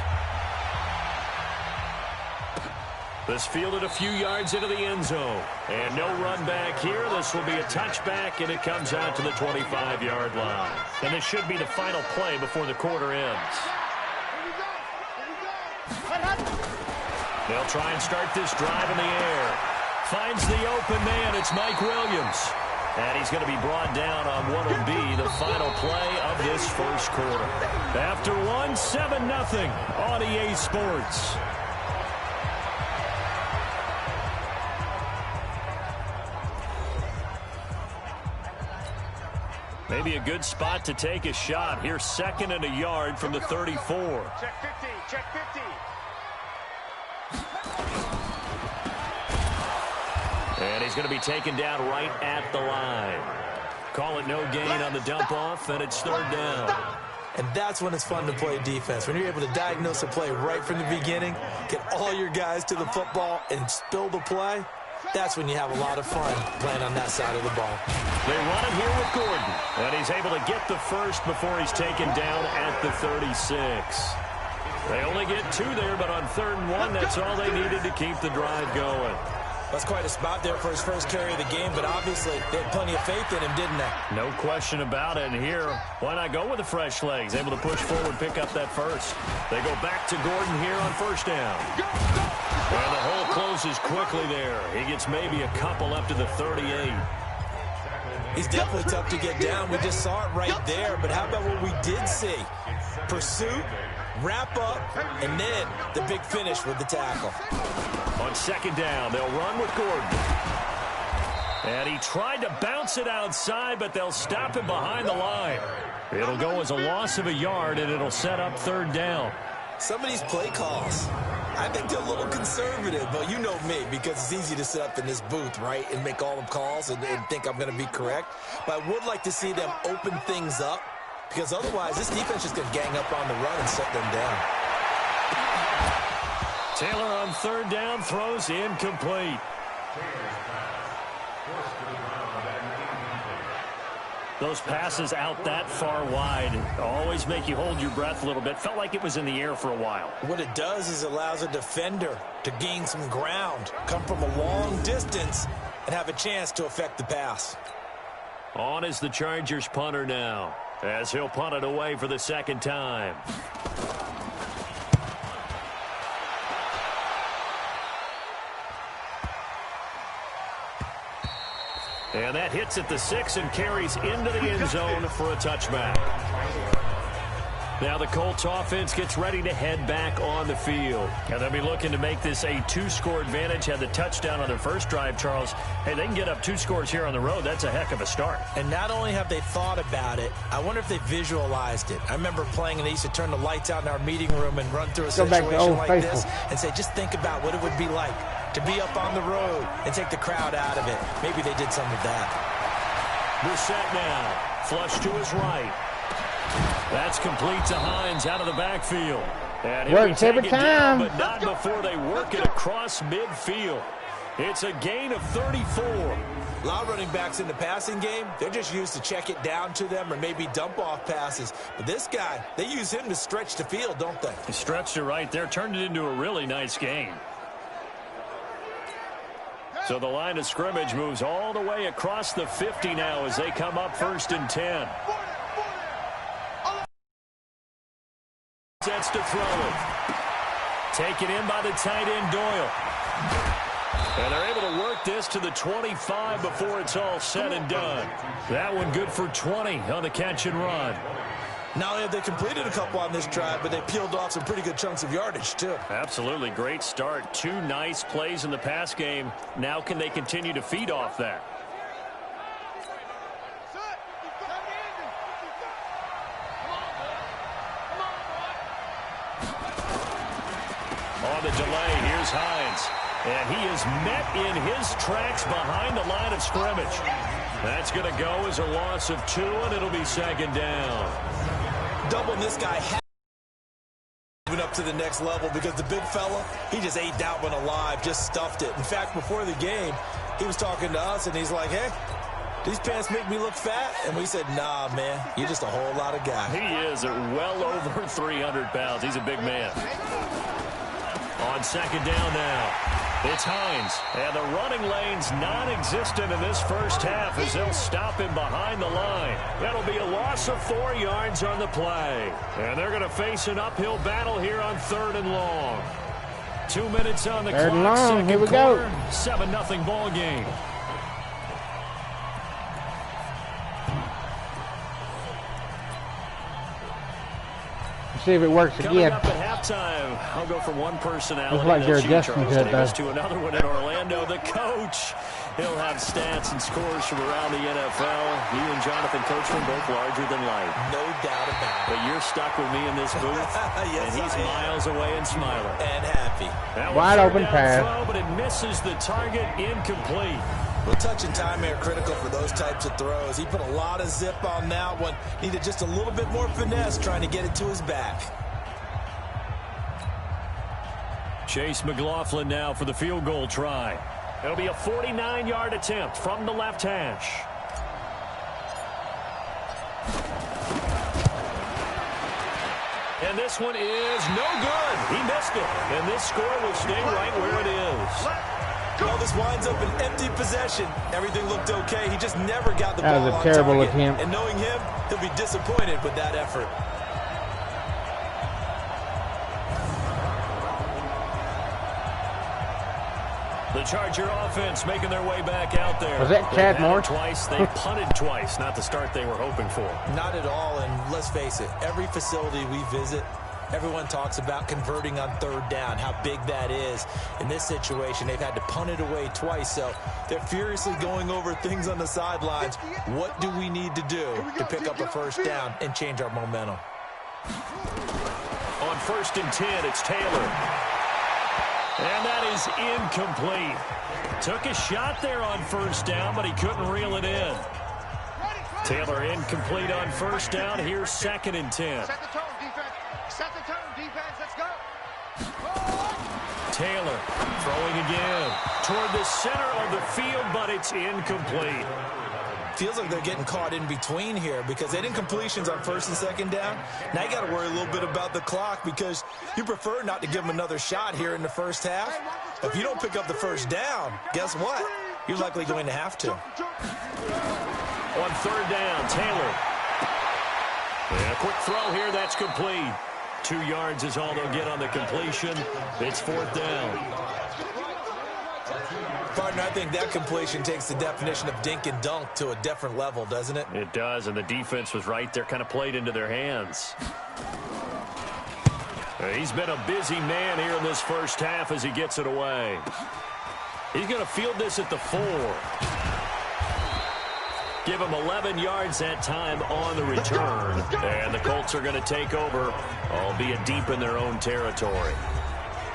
This fielded a few yards into the end zone. And no run back here. This will be a touchback, and it comes out to the 25-yard line. And this should be the final play before the quarter ends. They'll try and start this drive in the air. Finds the open man. It's Mike Williams. And he's going to be brought down on what will be the final play of this first quarter. After one, 7-0 on EA Sports. Maybe a good spot to take a shot. Here's 2nd and a yard from the 34. Check 50, check 50. And he's going to be taken down right at the line. Call it no gain on the dump off, and it's 3rd down. And that's when it's fun to play defense. When you're able to diagnose a play right from the beginning, get all your guys to the football and spill the play, That's when you have a lot of fun playing on that side of the ball. They run it here with Gordon, and he's able to get the first before he's taken down at the 36. They only get 2 there, but on 3rd and 1, that's all they needed to keep the drive going. That's quite a spot there for his first carry of the game, but obviously they had plenty of faith in him, didn't they? No question about it. And here, why not go with the fresh legs? Able to push forward, pick up that first. They go back to Gordon here on 1st down. And the hole closes quickly there. He gets maybe a couple up to the 38. He's definitely tough to get down. We just saw it right there, but how about what we did see? Pursuit, wrap up, and then the big finish with the tackle. On 2nd down, they'll run with Gordon. And he tried to bounce it outside, but they'll stop him behind the line. It'll go as a loss of a yard, and it'll set up 3rd down. Some of these play calls, I think they're a little conservative, but you know me, because it's easy to sit up in this booth, right, and make all the calls and think I'm going to be correct. But I would like to see them open things up, because otherwise this defense is going to gang up on the run and shut them down. Taylor on 3rd down throws incomplete. Those passes out that far wide always make you hold your breath a little bit. Felt like it was in the air for a while. What it does is allows a defender to gain some ground, come from a long distance, and have a chance to affect the pass. On is the Chargers punter now, as he'll punt it away for the 2nd time. And that hits at the 6 and carries into the end zone for a touchback. Now the Colts offense gets ready to head back on the field. And they'll be looking to make this a 2-score advantage. Had the touchdown on their first drive, Charles. Hey, they can get up 2 scores here on the road. That's a heck of a start. And not only have they thought about it, I wonder if they visualized it. I remember playing and they used to turn the lights out in our meeting room and run through a situation like this and say, just think about what it would be like to be up on the road and take the crowd out of it. Maybe they did some of that. Brissett now, flush to his right. That's complete to Hines out of the backfield. And works every time. But not before they work it across midfield. It's a gain of 34. A lot of running backs in the passing game, they're just used to check it down to them or maybe dump off passes. But this guy, they use him to stretch the field, don't they? He stretched it right there, turned it into a really nice gain. So the line of scrimmage moves all the way across the 50 now as they come up 1st and 10. Sets to throw it. Taken in by the tight end, Doyle. And they're able to work this to the 25 before it's all said and done. That one good for 20 on the catch and run. Not only have they completed a couple on this drive, but they peeled off some pretty good chunks of yardage, too. Absolutely. Great start. 2 nice plays in the pass game. Now can they continue to feed off that? On the delay, here's Hines. And he is met in his tracks behind the line of scrimmage. That's going to go as a loss of 2, and it'll be 2nd down. Doubling this guy moving up to the next level because the big fella, he just ate that one alive, just stuffed it. In fact, before the game, he was talking to us, and he's like, hey, these pants make me look fat? And we said, nah, man, you're just a whole lot of guy. He is well over 300 pounds. He's a big man. On 2nd down now, it's Hines. And the running lane's non-existent in this first half as they'll stop him behind the line. That'll be a loss of 4 yards on the play. And they're going to face an uphill battle here on 3rd and long. 2 minutes on the clock. 3rd and long. Here we go. 7-0 ball game. See if it works Coming again. up at halftime, I'll go from one personality looks like they're Charles adjusting to it, Davis though. to another one in Orlando. The coach, he'll have stats and scores from around the NFL. You and Jonathan Coachman both larger than life. No doubt about it. But you're stuck with me in this booth, yes, and he's miles away and smiling. And happy. Wide open pass. Throw, but it misses the target, incomplete. Well, touch and time are critical for those types of throws. He put a lot of zip on that one. Needed just a little bit more finesse trying to get it to his back. Chase McLaughlin now for the field goal try. It'll be a 49-yard attempt from the left hash. And this one is no good. He missed it. And this score will stay right where it is. Well, this winds up an empty possession. Everything looked okay. He just never got the ball on target. That was a terrible attempt. And knowing him, he'll be disappointed with that effort. The Charger offense making their way back out there. Was that Chad Moore? Twice. They punted twice. Not the start they were hoping for. Not at all, and let's face it, every facility we visit, everyone talks about converting on third down, how big that is. In this situation, they've had to punt it away twice, so they're furiously going over things on the sidelines. What do we need to do to pick up a first down and change our momentum? On 1st and 10, it's Taylor. And that is incomplete. Took a shot there on 1st down, but he couldn't reel it in. Taylor incomplete on 1st down. Here's 2nd and 10. Set the tone, defense. Set the tone, defense. Let's go. Taylor throwing again toward the center of the field, but it's incomplete. Feels like they're getting caught in between here because they didn't completions on 1st and 2nd down. Now you got to worry a little bit about the clock because you prefer not to give them another shot here in the first half. If you don't pick up the first down, guess what? You're likely going to have to. On 3rd down, Taylor. And a quick throw here, that's complete. 2 yards is all they'll get on the completion. It's 4th down. Partner, I think that completion takes the definition of dink and dunk to a different level, doesn't it? It does, and the defense was right there, kind of played into their hands. He's been a busy man here in this first half as he gets it away. He's going to field this at the 4. Give him 11 yards that time on the return. And the Colts are going to take over, albeit deep in their own territory.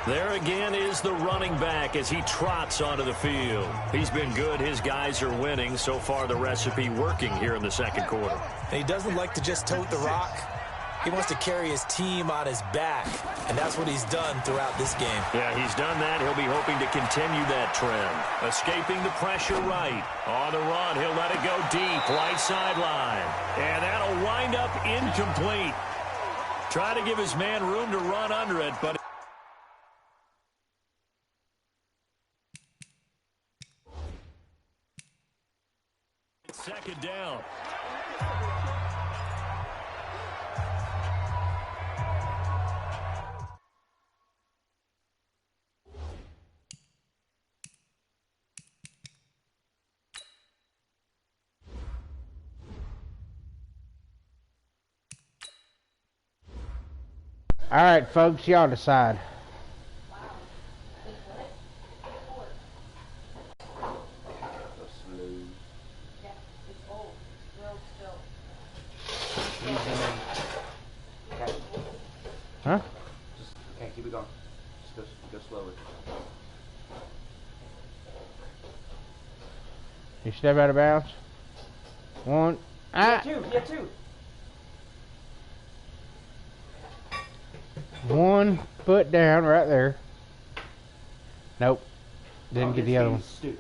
There again is the running back as he trots onto the field. He's been good. His guys are winning. So far, the recipe working here in the 2nd quarter. And he doesn't like to just tote the rock. He wants to carry his team on his back, and that's what he's done throughout this game. Yeah, he's done that. He'll be hoping to continue that trend. Escaping the pressure right. On the run, he'll let it go deep, right sideline. And that'll wind up incomplete. Try to give his man room to run under it, but... Second down. All right, folks, y'all decide. Huh? Okay, keep it going. Just go slowly. You step out of bounds. 1. Yeah, 2. Yeah, 2. 1 foot down right there. Nope. Didn't get the other one. Stupid.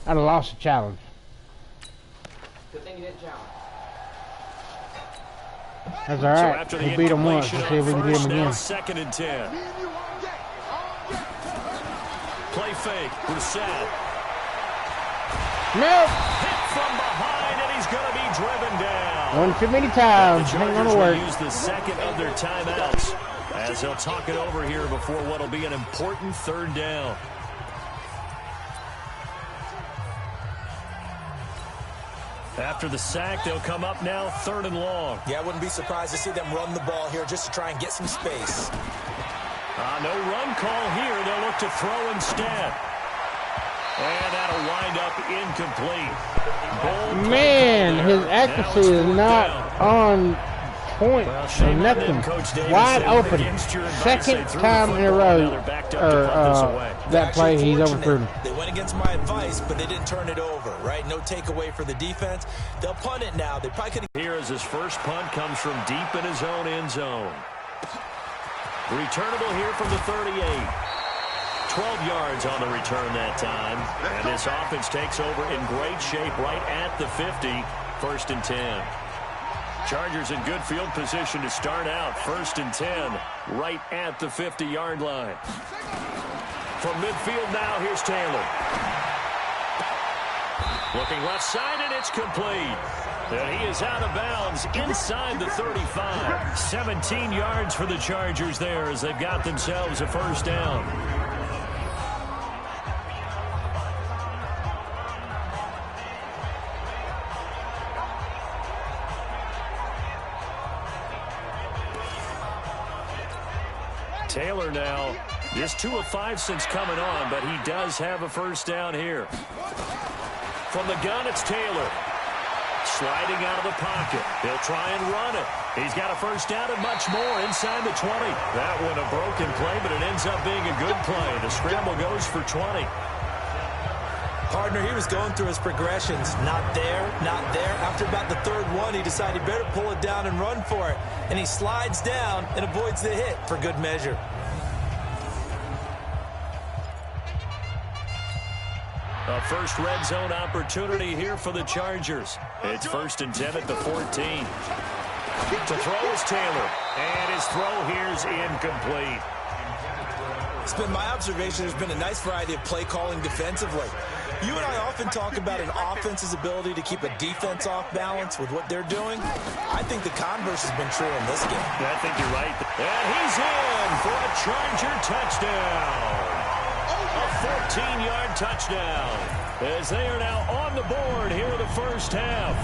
I'd have lost the challenge. Good thing you didn't challenge. That's all right. So We beat him once. Let's see if we can get him again. 2nd and 10. Play fake. Brissett. Nope. Hit from behind, and he's going to be driven down. One too many times. The Ain't Chargers gonna work. will use the 2nd of their timeouts as they'll talk it over here before what will be an important 3rd down. After the sack, they'll come up now 3rd and long. Yeah, I wouldn't be surprised to see them run the ball here just to try and get some space. No run call here. They'll look to throw instead. And that'll wind up incomplete. Man, his accuracy is not on point or nothing. Wide open. 2nd time in a row. That play, he's overthrown. They went against my advice, but they didn't turn it over, right? No takeaway for the defense. They'll punt it now. They probably could. Here as his first punt comes from deep in his own end zone. Returnable here from the 38. 12 yards on the return that time. And this offense takes over in great shape right at the 50, 1st and 10. Chargers in good field position to start out. 1st and 10, right at the 50-yard line. From midfield now, here's Taylor. Looking left side, and it's complete. And he is out of bounds inside the 35. 17 yards for the Chargers there as they've got themselves a 1st down. Taylor now just 2 of 5 since coming on, but he does have a 1st down here. From the gun, it's Taylor. Sliding out of the pocket. He'll try and run it. He's got a 1st down and much more inside the 20. That one a broken play, but it ends up being a good play. The scramble goes for 20. Partner, he was going through his progressions. Not there, not there. After about the 3rd one, he decided he better pull it down and run for it. And he slides down and avoids the hit for good measure. A first red zone opportunity here for the Chargers. It's 1st and 10 at the 14. To throw is Taylor. And his throw here is incomplete. It's been my observation there's been a nice variety of play calling defensively. You and I often talk about an offense's ability to keep a defense off balance with what they're doing. I think the converse has been true in this game. I think you're right. And he's in for a Charger touchdown. A 14-yard touchdown as they are now on the board here in the 1st half.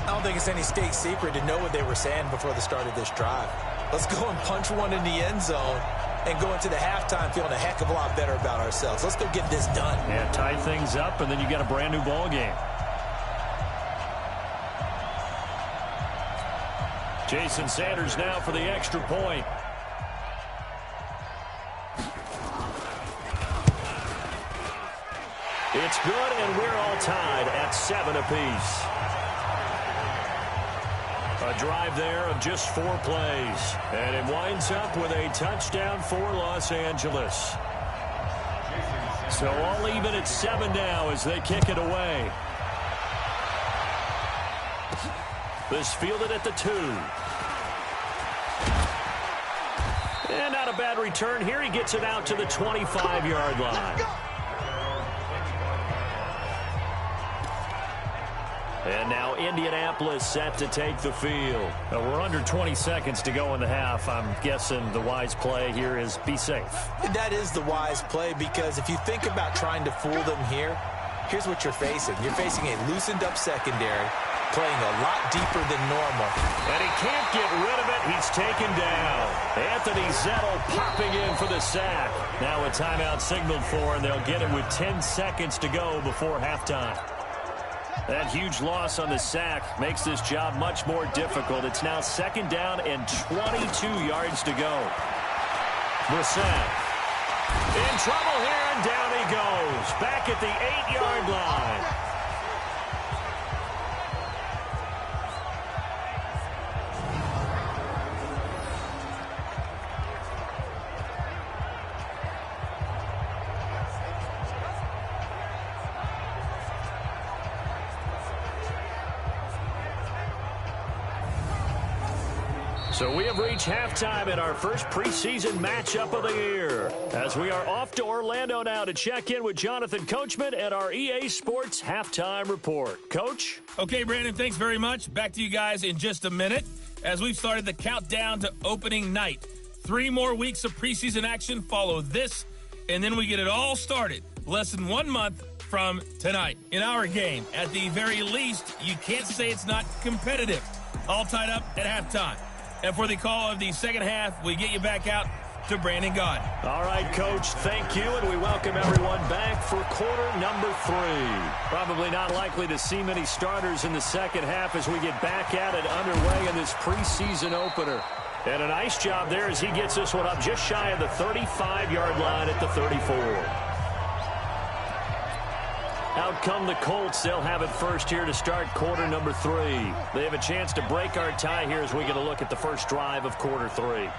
I don't think it's any state secret to know what they were saying before the start of this drive. Let's go and punch one in the end zone and go into the halftime feeling a heck of a lot better about ourselves. Let's go get this done. Yeah, tie things up, and then you got a brand new ball game. Jason Sanders now for the extra point. It's good, and we're all tied at 7 apiece. A drive there of just 4 plays. And it winds up with a touchdown for Los Angeles. So all even at 7 now as they kick it away. This fielded at the 2. And not a bad return here. He gets it out to the 25-yard line. And now Indianapolis set to take the field. We're under 20 seconds to go in the half. I'm guessing the wise play here is be safe. That is the wise play because if you think about trying to fool them here, here's what you're facing. You're facing a loosened up secondary, playing a lot deeper than normal. And he can't get rid of it. He's taken down. Anthony Zettel popping in for the sack. Now a timeout signaled for, and they'll get it with 10 seconds to go before halftime. That huge loss on the sack makes this job much more difficult. It's now 2nd down and 22 yards to go. Brissett in trouble here, and down he goes. Back at the 8-yard line. So we have reached halftime in our first preseason matchup of the year, as we are off to Orlando now to check in with Jonathan Coachman and our EA Sports Halftime Report. Coach? Okay, Brandon, thanks very much. Back to you guys in just a minute as we've started the countdown to opening night. 3 more weeks of preseason action follow this, and then we get it all started less than 1 month from tonight. In our game, at the very least, you can't say it's not competitive. All tied up at halftime. And for the call of the second half, we get you back out to Brandon Gaudin. All right, Coach, thank you, and we welcome everyone back for quarter number 3. Probably not likely to see many starters in the second half as we get back at it underway in this preseason opener. And a nice job there as he gets this one up just shy of the 35-yard line at the 34. Out come the Colts. They'll have it first here to start quarter number 3. They have a chance to break our tie here as we get a look at the first drive of quarter 3.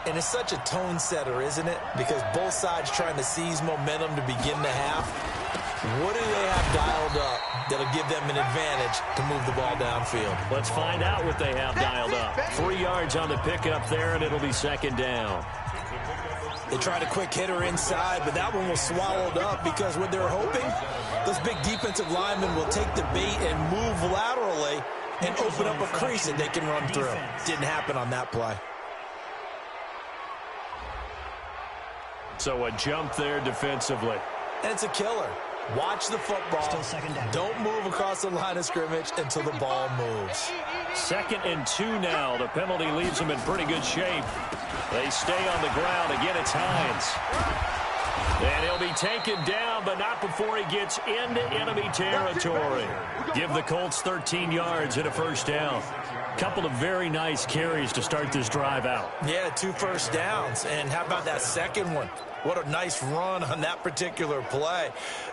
And it's such a tone setter, isn't it? Because both sides trying to seize momentum to begin the half. What do they have dialed up that'll give them an advantage to move the ball downfield? Let's find out what they have dialed up. 3 yards on the pickup there, and it'll be second down. They tried a quick hitter inside, but that one was swallowed up because what they're hoping, those big defensive linemen will take the bait and move laterally and open up a crease that they can run through. Didn't happen on that play. So a jump there defensively. And it's a killer. Watch the football. Still second down. Don't move across the line of scrimmage until the ball moves. 2nd and 2 now. The penalty leaves them in pretty good shape. They stay on the ground. Again, it's Hines. And he'll be taken down, but not before he gets into enemy territory. Give the Colts 13 yards and a first down. Couple of very nice carries to start this drive out. Yeah, 2 first downs. And how about that second one? What a nice run on that particular play.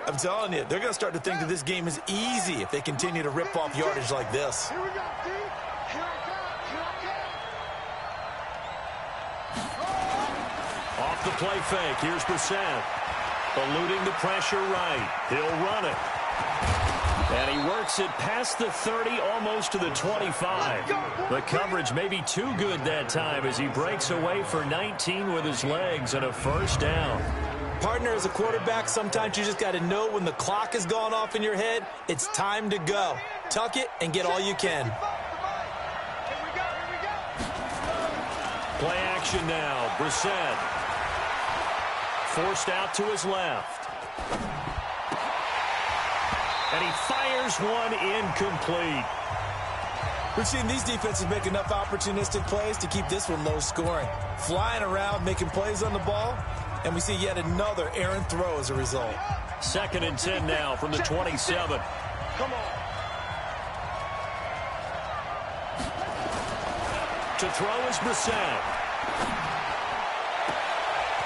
I'm telling you, they're going to start to think that this game is easy if they continue to rip off yardage like this. Here we go, D. Here I come. Off the play fake. Here's Brissett. Eluding the pressure right. He'll run it. And he works it past the 30, almost to the 25. The coverage may be too good that time as he breaks away for 19 with his legs and a first down. Partner, as a quarterback, sometimes you just got to know when the clock has gone off in your head, it's time to go. Tuck it and get all you can. Play action now. Brissett. Forced out to his left. And he fires one incomplete. We've seen these defenses make enough opportunistic plays to keep this one low scoring. Flying around, making plays on the ball, and we see yet another errant throw as a result. 2nd and 10 now from the 27. Come on. To throw is Brissett.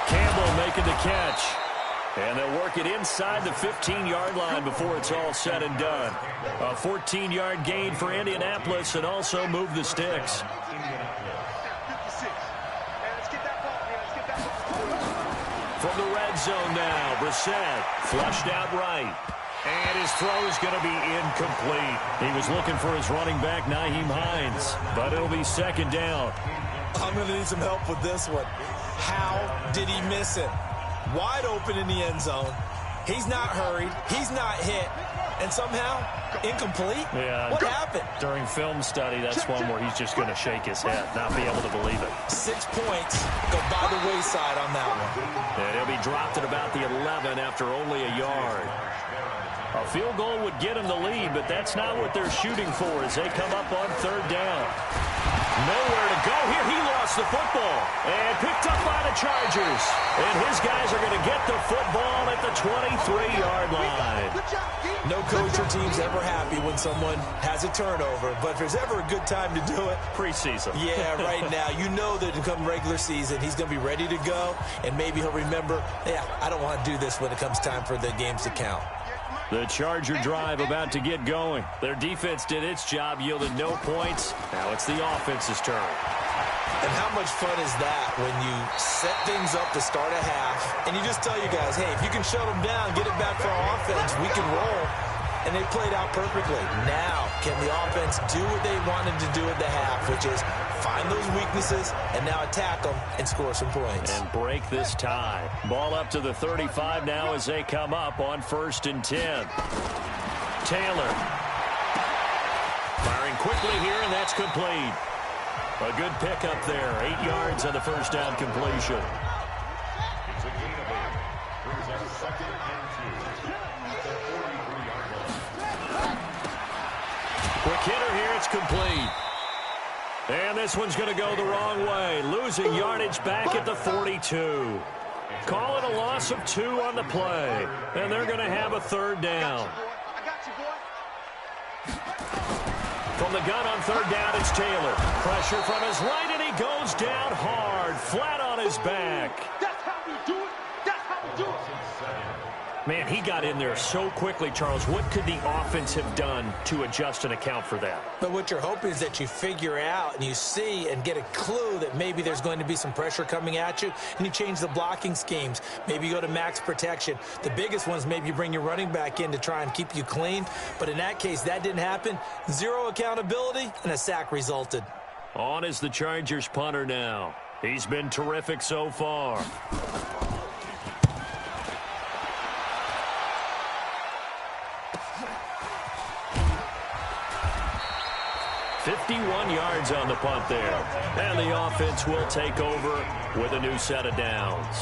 Campbell making the catch. And they'll work it inside the 15-yard line before it's all said and done. A 14-yard gain for Indianapolis and also move the sticks. From the red zone now, Brissett flushed out right. And his throw is going to be incomplete. He was looking for his running back, Nyheim Hines, but it'll be second down. I'm going to need some help with this one. How did he miss it? Wide open in the end zone. He's not hurried. He's not hit. And somehow, incomplete? Yeah. What happened? During film study, that's one where he's just going to shake his head, not be able to believe it. 6 points go by the wayside on that one. And he'll be dropped at about the 11 after only a yard. A field goal would get him the lead, but that's not what they're shooting for as they come up on 3rd down. Nowhere to go here. He lost the football and picked up by the Chargers. And his guys are going to get the football at the 23-yard line. No coach or team's ever happy when someone has a turnover, but if there's ever a good time to do it, preseason. Yeah, right now. You know that come regular season, he's going to be ready to go, and maybe he'll remember, yeah, I don't want to do this when it comes time for the games to count. The Charger drive about to get going. Their defense did its job, yielded no points. Now it's the offense's turn. And how much fun is that when you set things up to start a half, and you just tell your guys, hey, if you can shut them down, get it back for our offense, we can roll. And they played out perfectly. Now, can the offense do what they wanted to do at the half, which is find those weaknesses and now attack them and score some points. And break this tie. Ball up to the 35 now as they come up on 1st and 10. Taylor. Firing quickly here, and that's complete. A good pickup there. 8 yards on the first down completion. It's a gain of 8. Brings up 2nd and 2. Quick hitter here, it's complete. And this one's going to go the wrong way. Losing yardage back at the 42. Call it a loss of 2 on the play. And they're going to have a 3rd down. From the gun on 3rd down, it's Taylor. Pressure from his right, and he goes down hard, flat on his back. That's how we do it. That's how we do it. Man, he got in there so quickly, Charles. What could the offense have done to adjust and account for that? But what you're hoping is that you figure out and you see and get a clue that maybe there's going to be some pressure coming at you, and you change the blocking schemes. Maybe you go to max protection. The biggest one is maybe you bring your running back in to try and keep you clean. But in that case, that didn't happen. Zero accountability, and a sack resulted. On is the Chargers punter now. He's been terrific so far. 51 yards on the punt there. And the offense will take over with a new set of downs.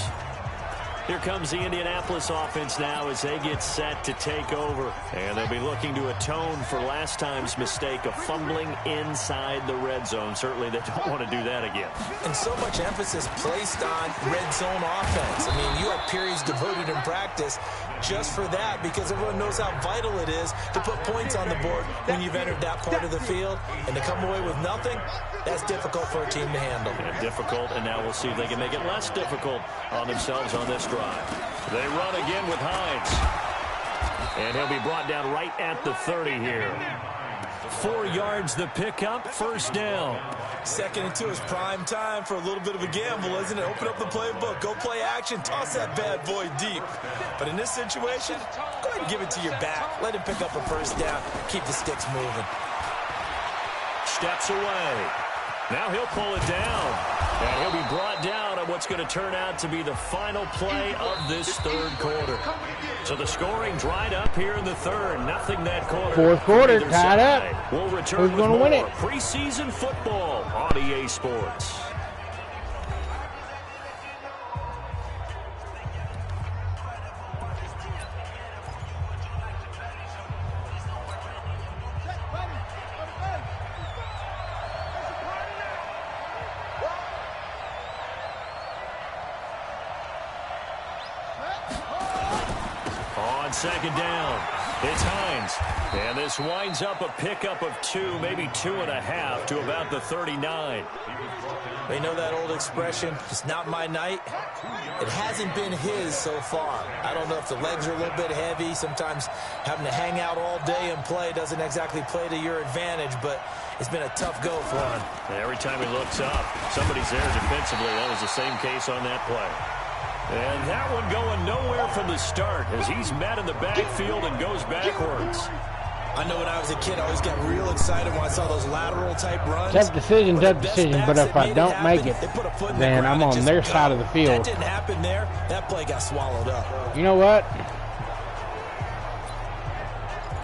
Here comes the Indianapolis offense now as they get set to take over. And they'll be looking to atone for last time's mistake of fumbling inside the red zone. Certainly they don't want to do that again. And so much emphasis placed on red zone offense. I mean, you have periods devoted in practice just for that because everyone knows how vital it is to put points on the board when you've entered that part of the field. And to come away with nothing, that's difficult for a team to handle. And difficult, and now we'll see if they can make it less difficult on themselves on this drive. They run again with Hines. And he'll be brought down right at the 30 here. 4 yards the pickup, first down. 2nd and 2 is prime time for a little bit of a gamble, isn't it? Open up the playbook, go play action, toss that bad boy deep. But in this situation, go ahead and give it to your back. Let him pick up a first down, keep the sticks moving. Steps away. Now he'll pull it down. And he'll be brought down on what's going to turn out to be the final play of this third quarter. So the scoring dried up here in the third. Nothing that quarter. Fourth quarter, tied up. We'll return Who's going to win it? Preseason football on EA Sports. Second down. It's Hines. And this winds up a pickup of 2, maybe 2.5 to about the 39. They know that old expression, it's not my night. It hasn't been his so far. I don't know if the legs are a little bit heavy. Sometimes having to hang out all day and play doesn't exactly play to your advantage, but it's been a tough go for him. And every time he looks up, somebody's there defensively. That was the same case on that play. And that one going nowhere from the start as he's met in the backfield and goes backwards. I know when I was a kid, I always got real excited when I saw those lateral-type runs. Tough decision, but if I don't make it, then I'm on their side of the field. That didn't happen there. That play got swallowed up. You know what?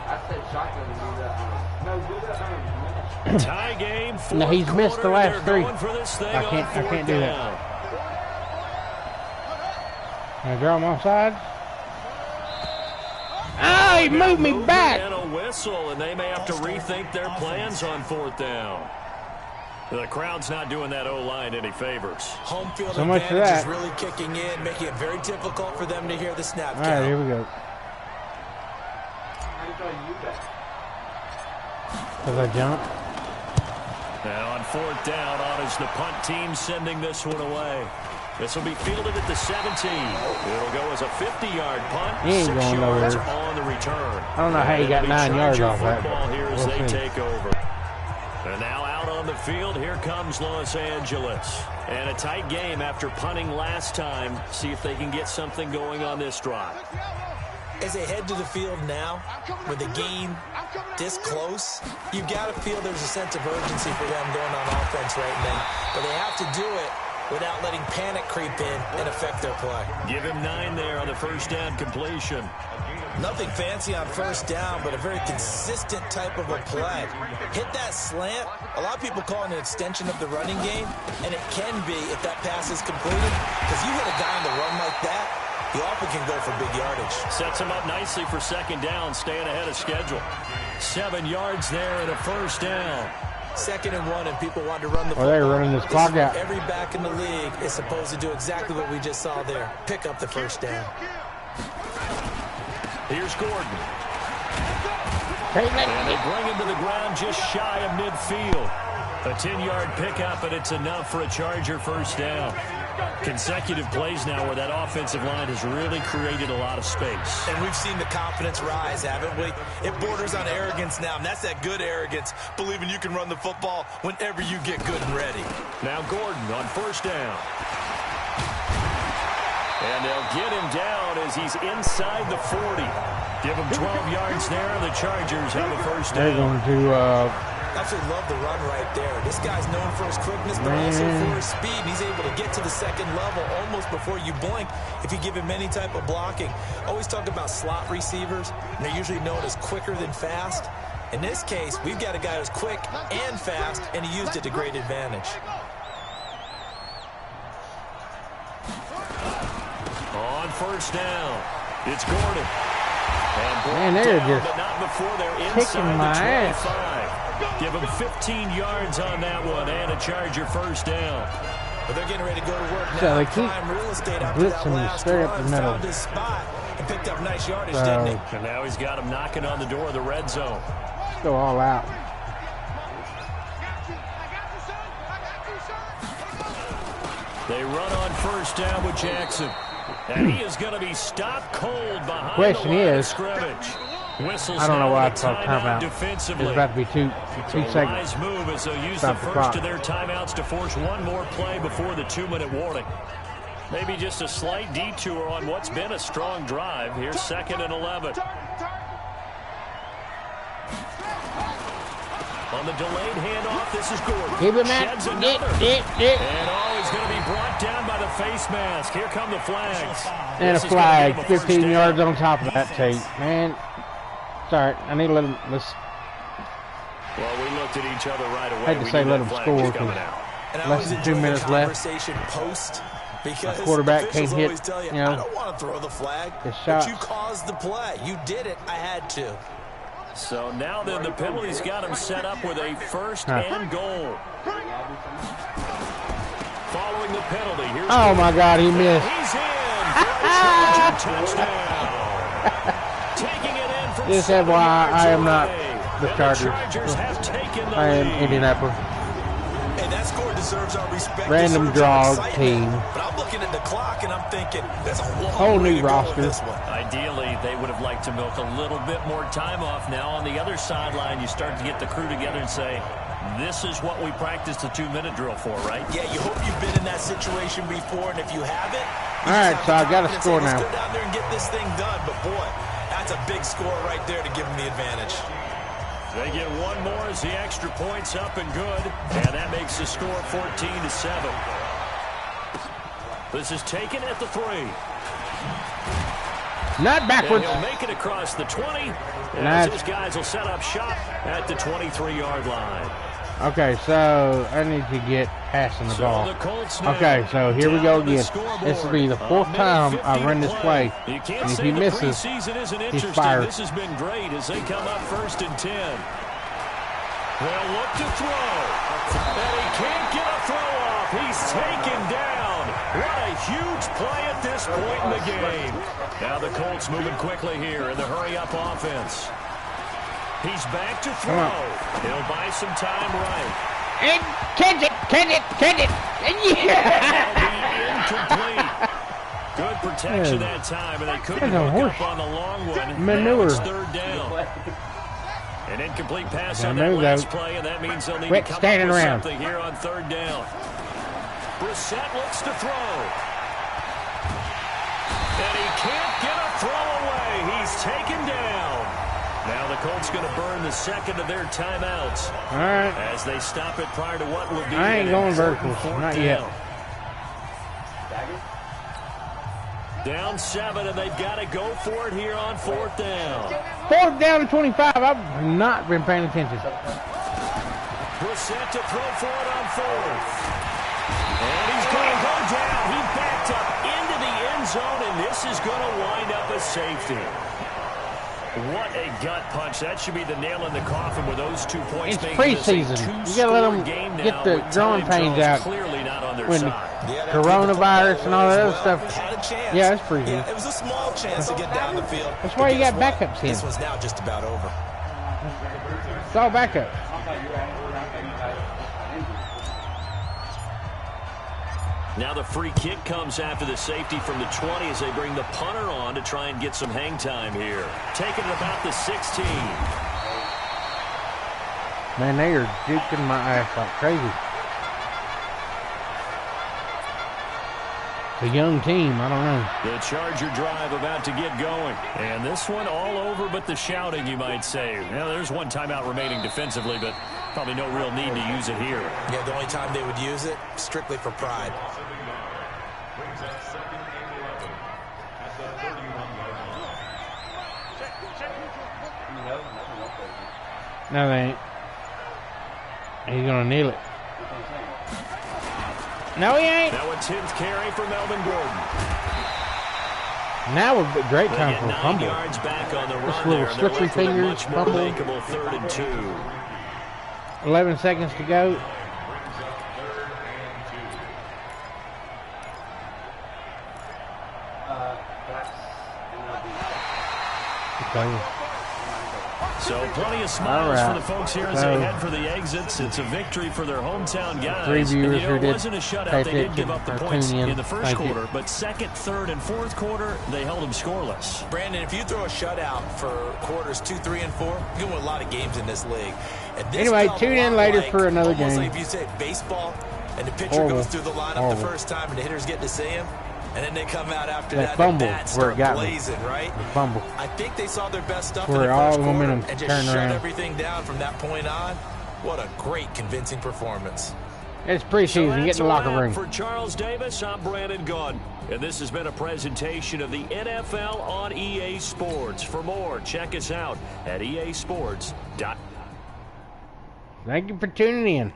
I said shotgun to do that. No, do that. Tie game. No, he's missed the last 3. I can't do that. Down. Can I draw him offside? Ah, he moved me back. And a whistle, and they may have to rethink their plans on 4th down. The crowd's not doing that O-line any favors. Home field so much for advantage that. is really kicking in, making it very difficult for them to hear the snap count. All right, here we go. Because I jumped. Now on 4th down, on is the punt team sending this one away. This will be fielded at the 17. It'll go as a 50-yard punt. He ain't 6 going yards nowhere. on the return. I don't know how he got 9 yards off that. Here as We'll they see. take over. And now out on the field, here comes Los Angeles. And a tight game after punting last time. See if they can get something going on this drive. As they head to the field now, with the game this close, you've got to feel there's a sense of urgency for them going on offense right now. But they have to do it without letting panic creep in and affect their play. Give him 9 there on the first down completion. Nothing fancy on first down, but a very consistent type of a play. Hit that slant. A lot of people call it an extension of the running game, and it can be if that pass is completed. Because you hit a guy on the run like that, you often can go for big yardage. Sets him up nicely for 2nd down, staying ahead of schedule. 7 yards there and a first down. 2nd and 1, and people want to run the Well, they're running this clock out. Every back in the league is supposed to do exactly what we just saw there. Pick up the first down. Here's Gordon. Hey, And they bring him to the ground just shy of midfield. A 10-yard pickup, and it's enough for a Charger first down. Consecutive plays now where that offensive line has really created a lot of space. And we've seen the confidence rise, haven't we? It borders on arrogance now, and that's that good arrogance, believing you can run the football whenever you get good and ready. Now Gordon on first down. And they'll get him down as he's inside the 40. Give him 12 yards there, and the Chargers have a first down. They're going to... Absolutely love the run right there. This guy's known for his quickness, but also for his speed. And he's able to get to the second level almost before you blink if you give him any type of blocking. Always talk about slot receivers, and they're usually known as quicker than fast. In this case, we've got a guy who's quick and fast, and he used it to great advantage. On first down, it's Gordon. Man, they're just but not before they're kicking inside my the ass. 25. Give him 15 yards on that one and a Charger first down. But they're getting ready to go to work now. So they keep prime real estate after that blitzing last straight up run, the middle. found his spot and picked up nice yardage, didn't he? And now he's got him knocking on the door of the red zone. Let's go all out. They run on first down with Jackson. And he is going to be stopped cold behind Question the line is, of scrimmage. Whistles I don't know why now it's called timeout. defensively. It's about to be two It's a seconds. wise move as they'll use Stop the the first clock. of their timeouts to force one more play before the 2-minute warning. Maybe just a slight detour on what's been a strong drive. Here's 2nd and 11. On the delayed handoff, this is Gordon. Keep him at Sheds another. it. And he's going to be brought down by the face mask. Here come the flags. And a This is flag, gonna give him a 15 first yards down. on top of that tape. Man, sorry, I need to let him. Let's Well, we looked at each other right away. Had to We say knew let that him flag score, was coming 'cause out. And I less always than enjoy 2 minutes the left. conversation post because quarterback officials can't hit, always tell you, you know, I don't want to throw the flag, his but shots. you caused the play. You did it. I had to. So now then the penalty's got him set up with a first and goal. Following the penalty, here's Oh my God, he missed. He's in for a Charger touchdown. Taking it in from This is 7 why yards I am not away. the And Chargers. Chargers have taken the I am lead. Indianapolis. And that score deserves our respect. Random deserves our draw excitement. team. But I'm looking at the clock and I'm thinking, there's a Whole long way new to go with roster. this one. Ideally, they would have liked to milk a little bit more time off. Now on the other sideline, you start to get the crew together and say, this is what we practiced the 2-minute drill for, right? Yeah, you hope you've been in that situation before, and if you haven't, All right, so I got a to score now. Let's go down there and get this thing done. But boy, that's a big score right there to give them the advantage. They get one more as the extra point's up and good, and that makes the score 14-7. This is taken at the 3. Not And backwards. he'll make it across the 20, as Nice. his guys will set up shop at the 23-yard line. Okay, so I need to get passing the So ball. the Colts now Okay, so here we down go to the again. scoreboard. This will be the A 4th minute time 50 I run to this play. You can't And if say he the misses, preseason isn't he's interesting. fired. This has been great as they come up 1st and 10. They'll look to throw. And he can't get a throw off. He's taken down. What a huge play at this point in the game. Now the Colts moving quickly here in the hurry-up offense. He's back to throw. He'll buy some time right. And catch it. Yeah. Incomplete. Good protection that time, and they couldn't That's a hook horse up on the long one. manure. Now it's 3rd down. An incomplete pass on Gotta that move, last though. play, and that means they'll need Quit to come up standing with around. something here on 3rd down. Brissett looks to throw. And he can't get a throw away. He's taken down. Now the Colts going to burn the 2nd of their timeouts All right. as they stop it prior to what will be I ain't an going important verticals. 4th Not down. yet. Down 7, and they've got to go for it here on 4th down. 4th down and 25. I've not been paying attention. Brissett to throw for it on 4th. And he's going to go down. He backed up into the end zone, and this is going to wind up a safety. What a gut punch. That should be the nail in the coffin with those 2 points. It's making this a preseason. You gotta let 'em two-score game get now the with growing time pains zones out. clearly not on their When side. coronavirus and all that other stuff. Had a chance. Yeah, it's preseason. Yeah, it was a small chance to get down the field. That's But why you guess got what? backups in. This one's now just about over. It's all backup. Now the free kick comes after the safety from the 20 as they bring the punter on to try and get some hang time here. Taking it about the 16. Man, they are juking my ass like crazy. It's a young team, I don't know. The Charger drive about to get going. And this one all over but the shouting, you might say. Now, there's one timeout remaining defensively, but probably no real need to use it here. Yeah, the only time they would use it, strictly for pride. No, they ain't. He's going to kneel it. No, he ain't. Now a 10th carry for Melvin Gordon. Now a great time for a 9 fumble. yards back on the Just run little there. slippery fingers, Much more fumble. makeable 3rd and 2. 11 seconds to go. Okay. So plenty of smiles for the right. folks here as So, they head for the exits. It's a victory for their hometown guys. Three viewers and, you know, who it did wasn't a shutout. pay They did give attention up the or points tune in. in the first Thank you. quarter, but second, third, and fourth quarter, they held them scoreless. Brandon, if you throw a shutout for quarters 2, 3, and 4, you can win a lot of games in this league. And this Anyway, felt tune a in lot later like, for another almost game. like if you said baseball, and the pitcher Horrible. goes through the lineup Horrible. the first time, and the hitters get to see him, and then they come out after That that, fumble the bats where it start got me. blazing, right? The fumble. I think they saw their best stuff Where in the all first the quarter momentum and just turned shut around. everything down from that point on. What a great, convincing performance. It's So preseason. Get that's in the a locker wrap room. For Charles Davis, I'm Brandon Gunn. And this has been a presentation of the NFL on EA Sports. For more, check us out at easports.com. Thank you for tuning in.